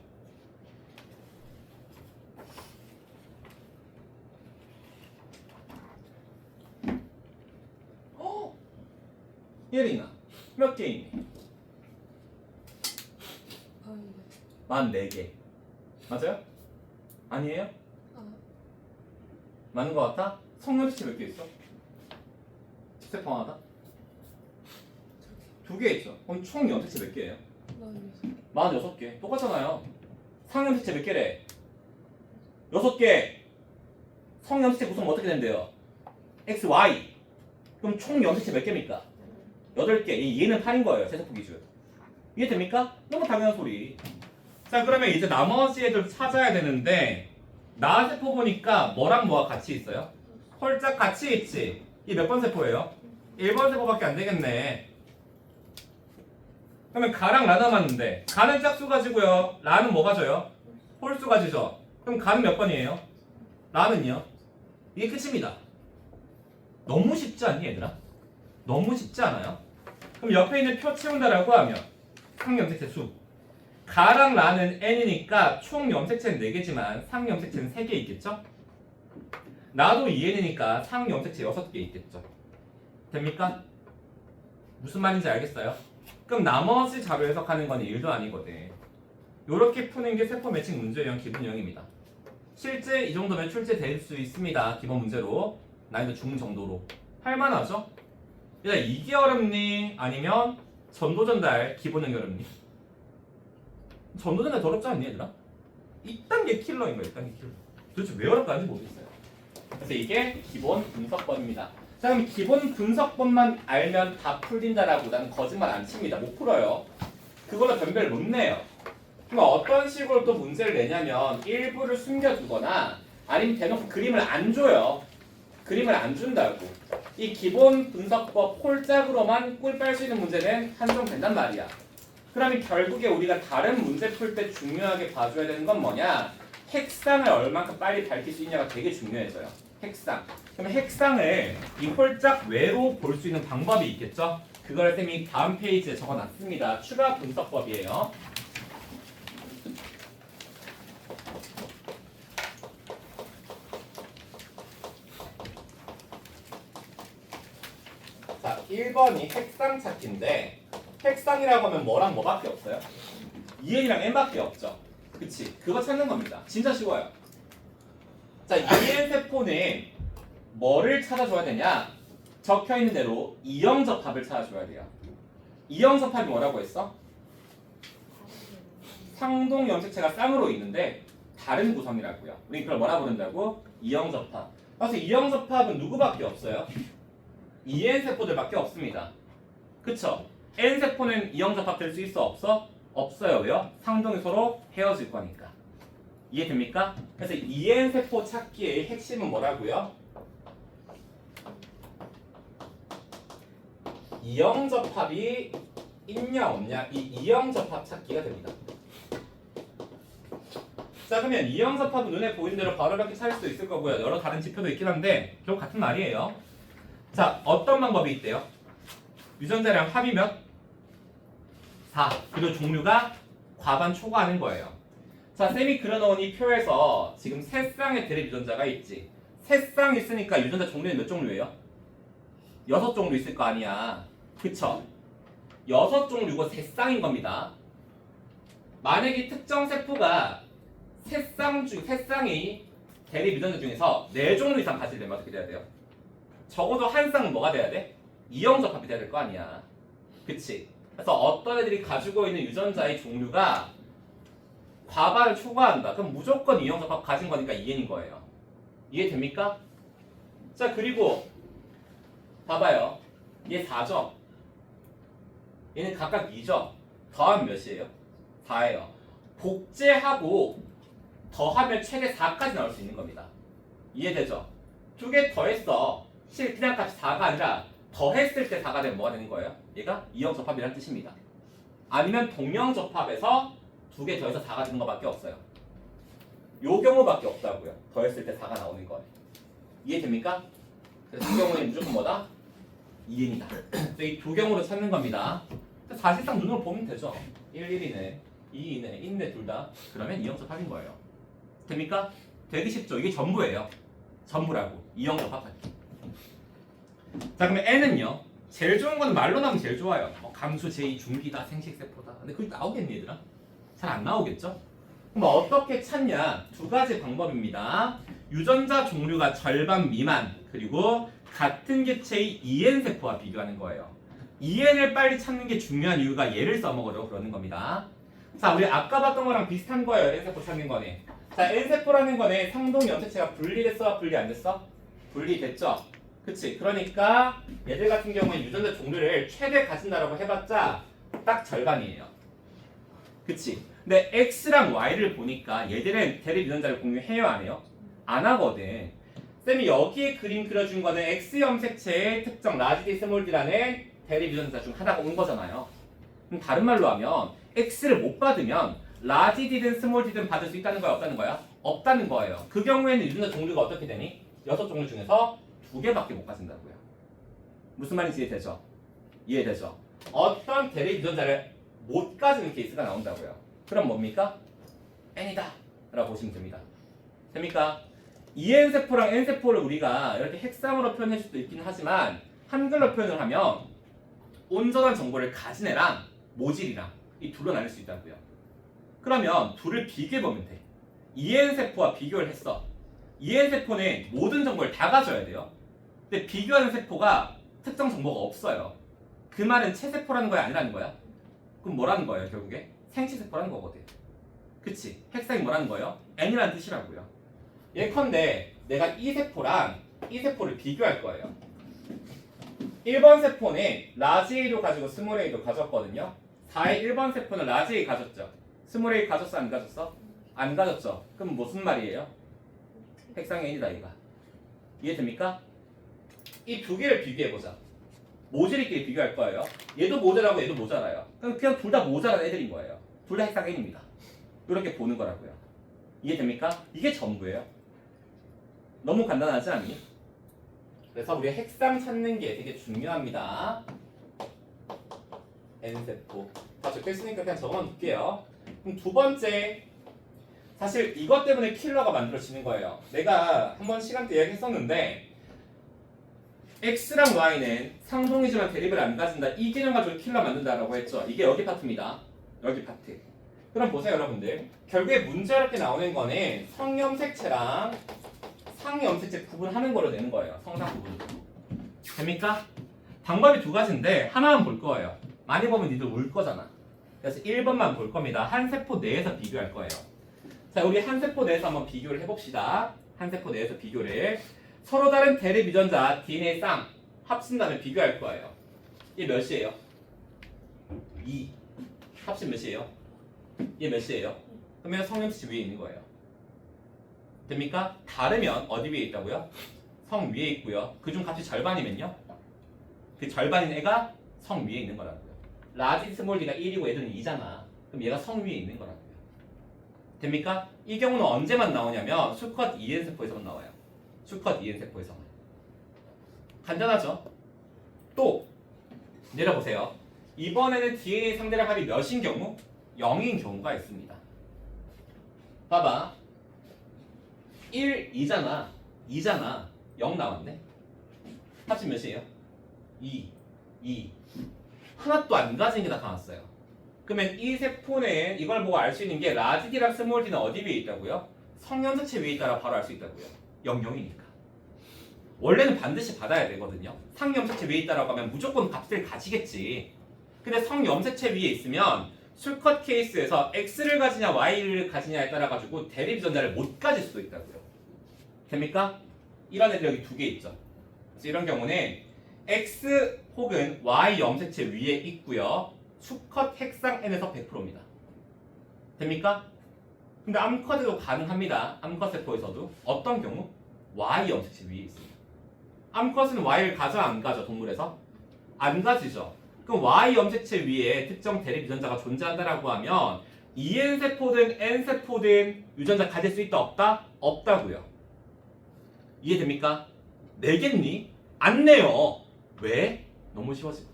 예린아 몇 개 있니? 44개. 맞아요? 아니에요? 맞는 거 같아? 성염색체 몇 개 있어? 체세포 하나다? 2개 있죠. 그럼 총 염색체 몇 개예요? 46개. 똑같잖아요. 상염색체 몇 개래? 6개. 성염색체 구성은 어떻게 된대요? X, Y. 그럼 총 염색체 몇 개입니까? 8개. 얘는 8인 거예요. 세세포 기준. 이해됩니까? 너무 당연한 소리. 자, 그러면 이제 나머지 애들 찾아야 되는데 나세포 보니까 뭐랑 뭐가 같이 있어요? 홀짝 같이 있지. 이 몇 번 세포예요? 1번 세포밖에 안 되겠네. 그러면 가랑 라 남았는데 가는 짝수 가지고요. 라는 뭐 가져요? 홀수 가지죠. 그럼 가는 몇 번이에요? 라는요? 이게 끝입니다. 너무 쉽지 않니 얘들아? 너무 쉽지 않아요? 그럼 옆에 있는 표 채운다라고 하면 상염색체 수 가랑 라는 n이니까 총 염색체는 4개지만 상염색체는 3개 있겠죠? 나도 2n이니까 상염색체 6개 있겠죠? 됩니까? 무슨 말인지 알겠어요? 그럼 나머지 자료 해석하는 건 일도 아니거든. 요렇게 푸는 게 세포 매칭 문제 유형 기본 유형입니다. 실제 이 정도면 출제될 수 있습니다. 기본 문제로 난이도 중 정도로 할만하죠? 얘들아 이게 어렵니? 아니면 전도전달 기본형이 어렵니? 전도전달 더 어렵지 않니 얘들아? 이딴 게 킬러인 거야. 이딴 게 킬러. 도대체 왜 어렵다는지 모르겠어요. 그래서 이게 기본 분석법입니다. 자, 그럼 기본 분석법만 알면 다 풀린다라고 나는 거짓말 안 칩니다. 못 풀어요. 그걸로 변별을 못 내요. 그럼 어떤 식으로 또 문제를 내냐면 일부를 숨겨두거나 아니면 대놓고 그림을 안 줘요. 그림을 안 준다고. 이 기본 분석법 홀짝으로만 꿀 빨 수 있는 문제는 한정된단 말이야. 그러면 결국에 우리가 다른 문제 풀 때 중요하게 봐줘야 되는 건 뭐냐? 핵상을 얼만큼 빨리 밝힐 수 있냐가 되게 중요해져요. 핵상. 그러면 핵상을 이 홀짝 외로 볼 수 있는 방법이 있겠죠? 그걸 쌤이 다음 페이지에 적어놨습니다. 추가 분석법이에요. 자, 1번이 핵상 찾기인데 핵상이라고 하면 뭐랑 뭐밖에 없어요? 2n이랑 n밖에 없죠. 그치? 그거 찾는 겁니다. 진짜 쉬워요. 자, 2n 세포는 뭐를 찾아줘야 되냐? 적혀있는 대로 이형접합을 찾아줘야 돼요. 이형접합이 뭐라고 했어? 상동 염색체가 쌍으로 있는데 다른 구성이라고요. 우리 그걸 뭐라 부른다고? 이형접합. 그래서 이형접합은 누구밖에 없어요? 2n 세포들밖에 없습니다. 그쵸? n 세포는 이형접합 될 수 있어? 없어? 없어요. 왜요? 상동이 서로 헤어질 거니까. 이해됩니까? 그래서 2n 세포 찾기의 핵심은 뭐라고요? 이형접합이 있냐 없냐, 이 이형접합 찾기가 됩니다. 자, 그러면 이형접합은 눈에 보이는 대로 바로 이렇게 찾을 수 있을 거고요. 여러 다른 지표도 있긴 한데 결국 같은 말이에요. 자, 어떤 방법이 있대요? 유전자량 합이 몇? 4. 그리고 종류가 과반 초과하는 거예요. 자, 쌤이 그려놓은 이 표에서 지금 세 쌍의 대립 유전자가 있지. 세 쌍 있으니까 유전자 종류는 몇 종류예요? 6종류 있을 거 아니야. 그쵸? 6종류고 세 쌍인 겁니다. 만약에 특정 세포가 세 쌍이 대립 유전자 중에서 4종류 이상 가지려면 어떻게 돼야 돼요? 적어도 한 쌍은 뭐가 돼야 돼? 이형접합이 돼야 될 거 아니야. 그치? 그래서 어떤 애들이 가지고 있는 유전자의 종류가 과반을 초과한다. 그럼 무조건 이형접합 가진 거니까 2n인 거예요. 이해됩니까? 자, 그리고 봐봐요. 얘 4죠? 얘는 각각 2죠? 더하면 몇이에요? 4예요. 복제하고 더하면 최대 4까지 나올 수 있는 겁니다. 이해되죠? 두 개 더했어. 그냥 값이 4가 아니라 더했을 때 4가 되면 뭐가 되는 거예요? 얘가 이형접합이라는 뜻입니다. 아니면 동형접합에서 두 개 더해서 4가 되는 것밖에 없어요. 요 경우밖에 없다고요. 더했을 때 4가 나오는 거예요. 이해됩니까? 그래서 이 경우는 무조건 뭐다? 2n이다. 그래서 이 두 경우로 찾는 겁니다. 사실상 눈으로 보면 되죠. 1, 1이네, 2이네, 있네 둘 다. 그러면 이형접합인 거예요. 됩니까? 되기 쉽죠. 이게 전부예요. 전부라고. 이형접합 찾기. 자, 그러면 n은요. 제일 좋은 거는 말로 나오면 제일 좋아요. 감수 제2 중기다, 생식세포다. 근데 그게 나오겠니 얘들아? 잘 안 나오겠죠? 그럼 어떻게 찾냐? 두 가지 방법입니다. 유전자 종류가 절반 미만 그리고 같은 개체의 2n 세포와 비교하는 거예요. 2n을 빨리 찾는 게 중요한 이유가 얘를 써먹으려고 그러는 겁니다. 자, 우리 아까 봤던 거랑 비슷한 거예요. n세포 찾는 거네. 자, n세포라는 거네. 상동 염색체가 분리됐어? 분리 안 됐어? 분리됐죠? 그치? 그러니까 얘들 같은 경우에 유전자 종류를 최대 가진다라고 해봤자 딱 절반이에요. 그치? 근데 X랑 Y를 보니까 얘들은 대립 유전자를 공유해요? 안 해요? 안 하거든. 쌤이 여기에 그림 그려준 거는 X 염색체의 특정 라지 D 스몰 D라는 대립 유전자 중 하나가 온 거잖아요. 그럼 다른 말로 하면 X를 못 받으면 라지 D든 스몰 D든 받을 수 있다는 거야? 없다는 거야? 없다는 거예요. 그 경우에는 유전자 종류가 어떻게 되니? 6종류 중에서 2개밖에 못 가진다고요. 무슨 말인지 이해되죠? 이해되죠? 어떤 대립 유전자를 못 가지는 케이스가 나온다고요. 그럼 뭡니까? n이다 라고 보시면 됩니다. 됩니까? 2n 세포랑 n 세포를 우리가 이렇게 핵상으로 표현할 수도 있긴 하지만 한글로 표현을 하면 온전한 정보를 가진 애랑 모질이랑 이 둘로 나눌 수 있다고요. 그러면 둘을 비교해보면 돼. 2n 세포와 비교를 했어. 2n 세포는 모든 정보를 다 가져야 돼요. 근데 비교하는 세포가 특정 정보가 없어요. 그 말은 체세포라는 거야 아니라는 거야? 그럼 뭐라는 거예요 결국에? 생체세포라는 거거든. 그치? 핵상이 뭐라는 거예요? n이라는 뜻이라고요. 예컨대 내가 이 세포랑 이 세포를 비교할 거예요. 1번 세포는 라지 A도 가지고 스몰 A도 가졌거든요. 4의 1번 세포는 라지 A 가졌죠. 스몰 A 가졌어 안 가졌어? 안 가졌죠. 그럼 무슨 말이에요? 핵상이 n이다 이가. 이해됩니까? 이 두 개를 비교해보자. 모자리끼리 비교할 거예요. 얘도 모자라고 얘도 모자라요. 그냥 둘 다 모자란 애들인 거예요. 둘 다 핵상 n입니다. 이렇게 보는 거라고요. 이해됩니까? 이게 전부예요. 너무 간단하지 않니? 그래서 우리 핵상 찾는 게 되게 중요합니다. N세포. 다 적혀있으니까 그냥 적어만 둘게요. 그럼 두 번째, 사실 이것 때문에 킬러가 만들어지는 거예요. 내가 한번 시간 때 이야기했었는데 X랑 Y는 상동이지만 대립을 안 가진다. 이 개념 가지고 킬러 만든다라고 했죠. 이게 여기 파트입니다. 여기 파트. 그럼 보세요 여러분들. 결국에 문제롭게 나오는 거는 성염색체랑 상염색체 구분하는 거로 되는 거예요. 성상 구분. 됩니까? 방법이 두 가지인데 하나만 볼 거예요. 많이 보면 니들 울 거잖아. 그래서 1번만 볼 겁니다. 한 세포 내에서 비교할 거예요. 자, 우리 한 세포 내에서 한번 비교를 해봅시다. 한 세포 내에서 비교를. 서로 다른 대립 유전자 DNA 쌍 합친 다음에 비교할 거예요. 이게 몇이에요? 2. 합친 몇이에요? 이게 몇이에요? 그러면 성염색체 위에 있는 거예요. 됩니까? 다르면 어디 위에 있다고요? 성 위에 있고요. 그중 값이 절반이면요? 그 절반인 애가 성 위에 있는 거라고요. 라지 스몰 d가 1이고 애들은 2잖아. 그럼 얘가 성 위에 있는 거라고요. 됩니까? 이 경우는 언제만 나오냐면 수컷 EN 세포에서만 나와요. 수컷 EN 세포에서만. 간단하죠? 또 내려보세요. 이번에는 DNA 상대량 합이 몇인 경우? 0인 경우가 있습니다. 봐봐. 1, 2잖아. 2잖아. 0 나왔네. 합친 몇이에요? 2, 2. 하나도 안 가진 게 나타났어요. 그러면 이 세포는 이걸 보고 알 수 있는 게 라지 D랑 스몰 D는 어디 위에 있다고요? 성염색체 위에 있다라 바로 알 수 있다고요. 0이니까. 원래는 반드시 받아야 되거든요. 상염색체 위에 있다라고 하면 무조건 값을 가지겠지. 근데 성염색체 위에 있으면 수컷 케이스에서 X를 가지냐 Y를 가지냐에 따라 가지고 대립 유전자를 못 가질 수도 있다고요. 됩니까? 이런 애들 여기 두 개 있죠. 그래서 이런 경우는 X 혹은 Y 염색체 위에 있고요. 수컷 핵상 N에서 100%입니다. 됩니까? 근데 암컷에도 가능합니다. 암컷 세포에서도. 어떤 경우? Y 염색체 위에 있습니다. 암컷은 Y를 가져 안 가져 동물에서? 안 가지죠. 그럼 Y 염색체 위에 특정 대립 유전자가 존재한다라고 하면 EN 세포든 N 세포든 유전자 가질 수 있다 없다? 없다고요. 이해됩니까? 내겠니? 안 내요. 왜? 너무 쉬워지거든.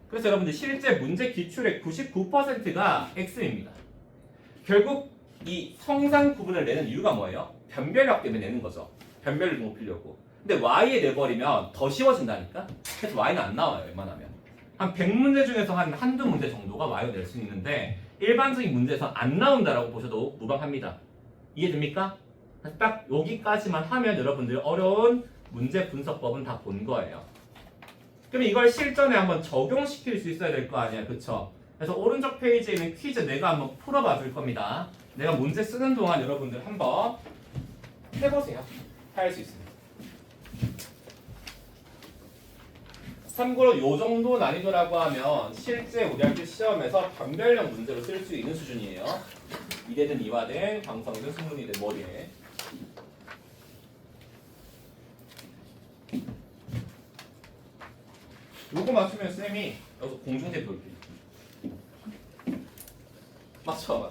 그래서 여러분들 실제 문제 기출의 99%가 X입니다. 결국 이 성상 구분을 내는 이유가 뭐예요? 변별력 때문에 내는 거죠. 변별을 높이려고. 근데 Y에 내버리면 더 쉬워진다니까? 그래서 Y는 안 나와요. 웬만하면. 한 100문제 중에서 한 한두 문제 정도가 Y로 낼 수 있는데 일반적인 문제에서 안 나온다라고 보셔도 무방합니다. 이해됩니까? 딱 여기까지만 하면 여러분들 어려운 문제 분석법은 다 본 거예요. 그럼 이걸 실전에 한번 적용시킬 수 있어야 될 거 아니야, 그쵸? 그래서 오른쪽 페이지에 있는 퀴즈 내가 한번 풀어봐 줄 겁니다. 내가 문제 쓰는 동안 여러분들 한번 해보세요. 할 수 있습니다. 참고로 요 정도 난이도라고 하면 실제 우리 학교 시험에서 변별력 문제로 쓸 수 있는 수준이에요. 이대든 이화든 방성이든 수문이든 머리에. 요거 맞추면 쌤이 여기서 공중제 볼게요. 맞춰.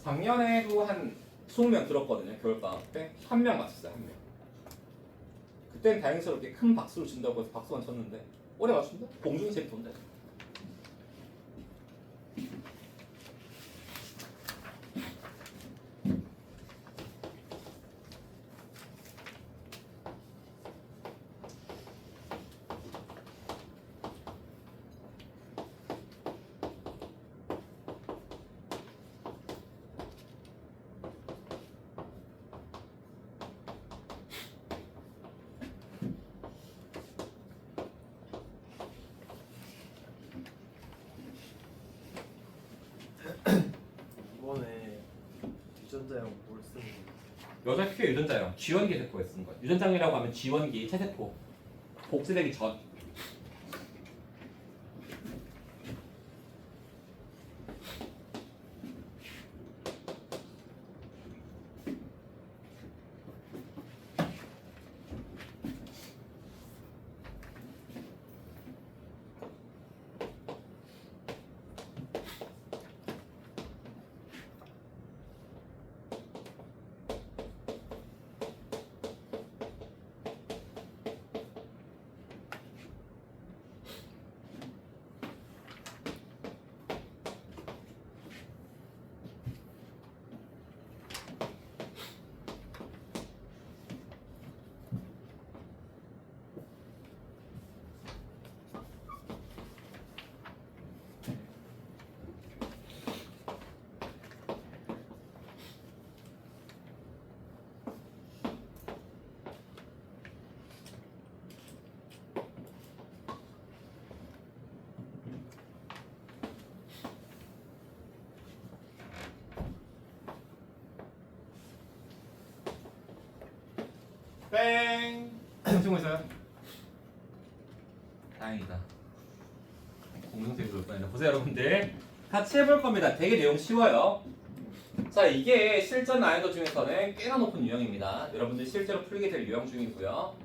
작년에도 한 20명 들었거든요. 겨울방학 때. 한 명 맞췄어요. 한 명. 그땐 다행스럽게 큰 박수를 준다고 해서 박수만 쳤는데 올해 맞춘다? 공중제 본다.
이번에 유전자형 뭘 쓰는 거예요?
여자 피해 유전자형 G원기 세포에 쓰는 거예요. 유전장이라고 하면 G원기 체세포 복제되기 전. 뺑. 친구 있어요? 다행이다. 공동생이 들어올 뻔했네. 보세요 여러분들. 같이 해볼 겁니다. 되게 내용 쉬워요. 자, 이게 실전 난이도 중에서는 꽤나 높은 유형입니다. 여러분들 실제로 풀게 될 유형 중이고요.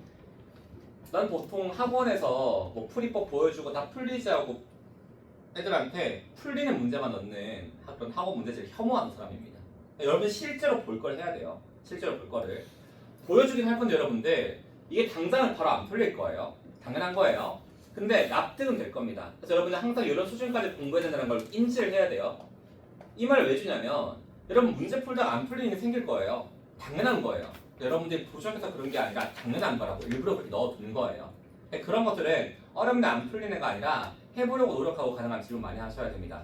난 보통 학원에서 뭐 풀이법 보여주고 다 풀리지 하고 애들한테 풀리는 문제만 넣는 그런 학원 문제지를 혐오하는 사람입니다. 여러분 실제로 볼 걸 해야 돼요. 실제로 볼 거를 보여주긴 할 건데 여러분들 이게 당장은 바로 안 풀릴 거예요. 당연한 거예요. 근데 납득은 될 겁니다. 그래서 여러분들 항상 이런 수준까지 공부해야 된다는 걸 인지를 해야 돼요. 이 말을 왜 주냐면 여러분 문제 풀다가 안 풀리는 게 생길 거예요. 당연한 거예요. 여러분들이 부족해서 그런 게 아니라 당연한 거라고 일부러 그렇게 넣어둔 거예요. 그런 것들은 어렵는데 안 풀리는 거 아니라 해보려고 노력하고 가능한 질문 많이 하셔야 됩니다.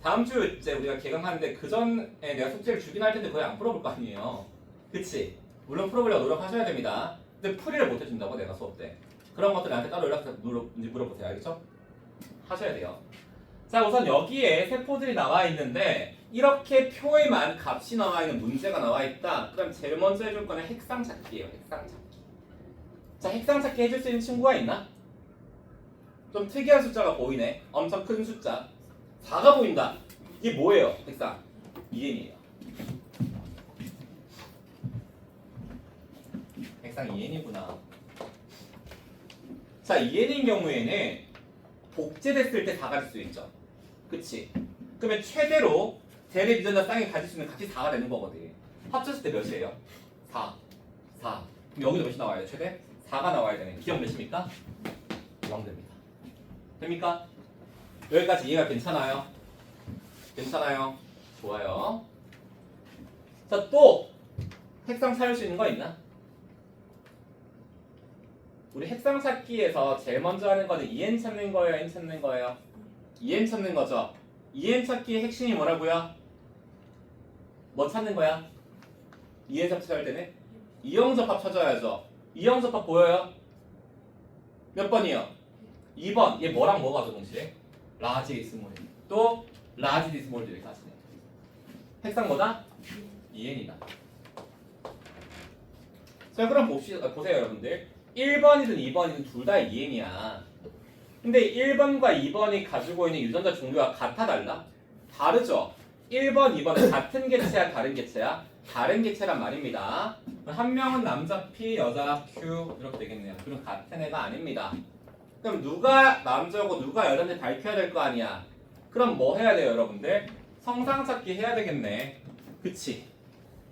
다음 주 이제 우리가 개강하는데 그 전에 내가 숙제를 주긴 할 텐데 거의 안 풀어볼 거 아니에요. 그치? 물론 풀어보려고 노력하셔야 됩니다. 근데 풀이를 못 해준다고 내가 수업 때. 그런 것들 나한테 따로 연락해서 물어보세요. 알겠죠? 하셔야 돼요. 자, 우선 여기에 세포들이 나와 있는데 이렇게 표에만 값이 나와 있는 문제가 나와 있다. 그럼 제일 먼저 해줄 거는 핵상 찾기예요. 핵상 찾기. 자, 핵상 찾기 해줄 수 있는 친구가 있나? 좀 특이한 숫자가 보이네. 엄청 큰 숫자. 4가 보인다. 이게 뭐예요? 핵상. 2n이에요. 핵상 2n이구나. 자, 2n인 경우에는 복제됐을 때 4가 될 수 있죠. 그치? 그러면 최대로 대립 유전자 쌍이 가질 수 있는 값이 4가 되는 거거든. 합쳤을 때 몇이에요? 4. 4. 그럼 여기도 몇이 나와야 돼? 최대? 4가 나와야 되네. 기억 몇입니까? 0 됩니다. 됩니까? 여기까지 이해가 괜찮아요? 괜찮아요? 좋아요. 자, 또 핵상 찾을 수 있는 거 있나? 우리 핵상 찾기에서 제일 먼저 하는 거는 2n 찾는 거예요? n 찾는 거예요? 2n 찾는 거죠. 2n 찾기의 핵심이 뭐라고요? 뭐 찾는 거야? 2n 접합할 때는? 이형접합 찾아야죠. 이형접합 보여요? 몇 번이요? 2번. 얘 뭐랑 뭐가 동시에? 라지 스몰. 또 라지 스몰 이렇게 하시네. 핵상 뭐다? 2n이다. 자, 그럼 보세요 여러분들. 1번이든 2번이든 둘 다 2n이야. 근데 1번과 2번이 가지고 있는 유전자 종류가 같아 달라? 다르죠? 1번, 2번은 같은 개체야 다른 개체야? 다른 개체란 말입니다. 한 명은 남자 P, 여자 Q 이렇게 되겠네요. 그럼 같은 애가 아닙니다. 그럼 누가 남자고 누가 여자인지 밝혀야 될 거 아니야. 그럼 뭐 해야 돼요 여러분들? 성상찾기 해야 되겠네. 그치?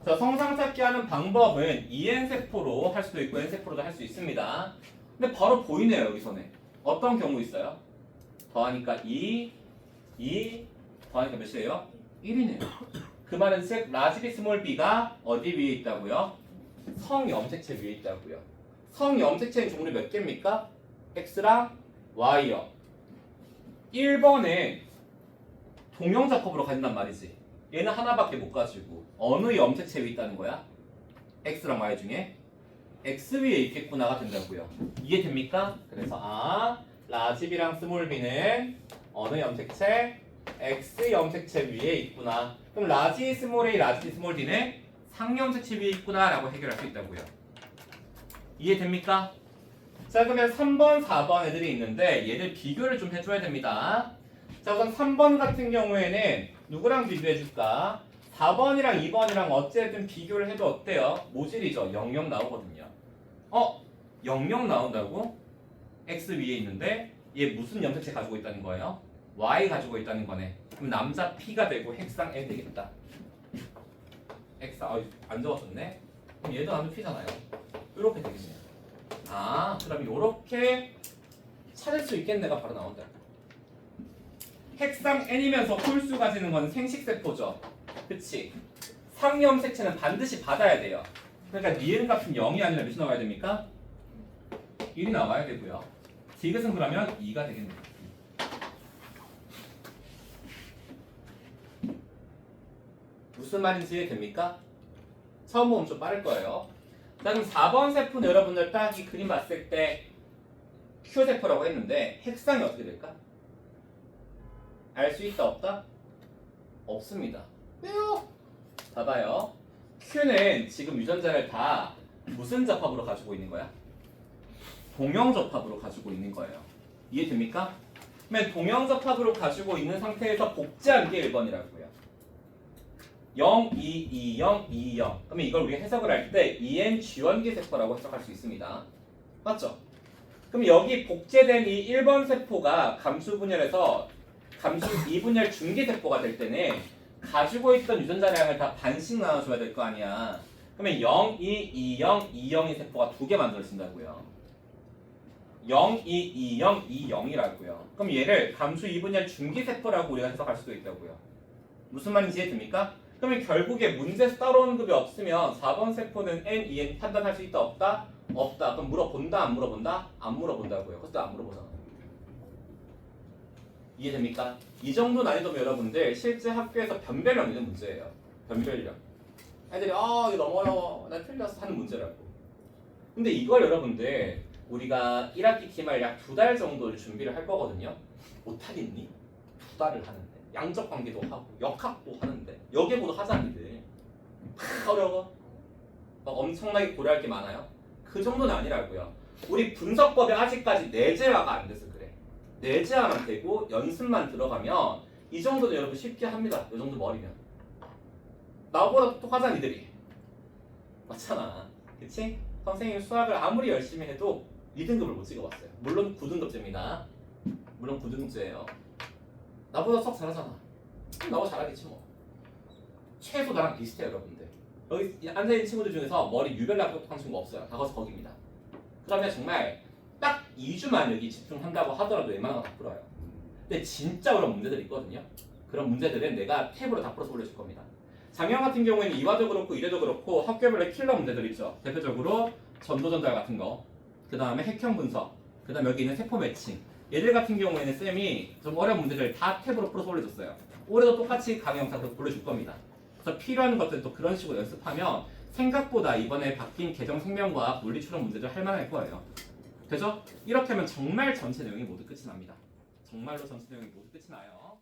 자, 성상찾기 하는 방법은 EN세포로 할 수도 있고 N세포로도 할 수 있습니다. 근데 바로 보이네요 여기서는. 어떤 경우 있어요? 더하니까 2 더하니까 몇이에요? 1이네요. 그 말은 즉 라지 스몰 b가 어디 위에 있다고요? 성염색체 위에 있다고요. 성염색체는 종류 몇 개입니까? X랑 Y요. 1번은 동형자법으로 가진단 말이지. 얘는 하나밖에 못 가지고 어느 염색체 위에 있다는 거야? X랑 Y 중에 X 위에 있겠구나가 된다고요. 이해됩니까? 그래서 라지 B랑 스몰 B는 어느 염색체? X 염색체 위에 있구나. 그럼 라지 스몰 A, 라지 스몰 D는 상염색체 위에 있구나 라고 해결할 수 있다고요. 이해됩니까? 자, 그러면 3번, 4번 애들이 있는데 얘들 비교를 좀 해줘야 됩니다. 자, 우선 3번 같은 경우에는 누구랑 비교해줄까? 4번이랑 2번이랑 어쨌든 비교를 해도 어때요? 모질이죠. 00 나오거든요. 00 나온다고? X 위에 있는데 얘 무슨 염색체 가지고 있다는 거예요? Y 가지고 있다는 거네. 그럼 남자 P가 되고 핵상 N 되겠다. X, 안 적었었네? 그럼 얘도 남자 P잖아요. 이렇게 되겠네요. 그럼 이렇게 찾을 수 있겠네가 바로 나온다. 핵상 N이면서 홀수 가지는 건 생식세포죠. 그치? 상염색체는 반드시 받아야 돼요. 그러니까 니은 값은 0이 아니라 몇이 나와야 됩니까? 1이 나와야 되고요. 디귿은 그러면 2가 되겠네요. 무슨 말인지 이해됩니까? 처음 보면 좀 빠를 거예요. 자, 그럼 4번 세포는 여러분들 딱 이 그림 봤을 때 Q세포라고 했는데 핵상이 어떻게 될까? 알 수 있다 없다? 없습니다. 왜요? 봐봐요. Q는 지금 유전자를 다 무슨 접합으로 가지고 있는 거야? 동형접합으로 가지고 있는 거예요. 이해됩니까? 그러면 동형접합으로 가지고 있는 상태에서 복제한 게 1번이라고요. 0, 2, 2, 0, 2, 0. 그러면 이걸 우리가 해석을 할 때 EN 지원기 세포라고 해석할 수 있습니다. 맞죠? 그럼 여기 복제된 이 1번 세포가 감수 분열에서 감수 2분열 중기 세포가 될 때는 가지고 있던 유전자량을 다 반씩 나눠줘야 될 거 아니야. 그러면 0, 2, 2, 0, 2, 0의 세포가 2개 만들어진다고요. 0, 2, 2, 0, 2, 0이라고요. 그럼 얘를 감수 2분열 중기 세포라고 우리가 해석할 수도 있다고요. 무슨 말인지 이해됩니까? 그러면 결국에 문제에서 따라오는 급이 없으면 4번 세포는 N, EN 판단할 수 있다 없다? 없다. 그럼 물어본다 안 물어본다? 안 물어본다고요. 그래서 안 물어보잖아. 이해됩니까? 이 정도 난이도면 여러분들 실제 학교에서 변별력 있는 문제예요. 변별력. 애들이 이거 너무 어려워. 나 틀렸어 하는 문제라고. 근데 이걸 여러분들 우리가 1학기 기말 약 2달 정도를 준비를 할 거거든요. 못하겠니? 2달을 하는데 양적관계도 하고 역학도 하는데 여기보다 하자니들 어려워? 막 엄청나게 고려할 게 많아요? 그 정도는 아니라고요. 우리 분석법에 아직까지 내재화가 안 돼서 그래. 내재화만 되고 연습만 들어가면 이 정도는 여러분 쉽게 합니다. 이 정도 머리면 나보다 똑똑하잖아 이들이. 맞잖아. 그치? 선생님 수학을 아무리 열심히 해도 2등급을 못 찍어봤어요. 물론 9등급제입니다. 물론 9등급제예요. 나보다 수학 잘하잖아. 그럼 나보다 잘하겠지 뭐. 최소 나랑 비슷해요 여러분들. 여기 앉아있는 친구들 중에서 머리 유별나게 똑똑한 친구 없어요. 다 거기입니다. 그러면 정말 딱 2주만 여기 집중한다고 하더라도 웬만한 거 다 풀어요. 근데 진짜 어려운 문제들이 있거든요. 그런 문제들은 내가 탭으로 다 풀어서 올려줄 겁니다. 작년 같은 경우에는 이화도 그렇고 이래도 그렇고 학교별로 킬러 문제들 있죠. 대표적으로 전도전달 같은 거, 그 다음에 핵형 분석, 그 다음에 여기 있는 세포 매칭. 얘들 같은 경우에는 쌤이 좀 어려운 문제들 다 탭으로 풀어서 올려줬어요. 올해도 똑같이 강의 영상을 올려줄 겁니다. 그래서 필요한 것들 또 그런 식으로 연습하면 생각보다 이번에 바뀐 개정 생명과학 논리 추론 문제들 할 만할 거예요. 그죠? 이렇게 하면 정말 전체 내용이 모두 끝이 납니다. 정말로 전체 내용이 모두 끝이 나요.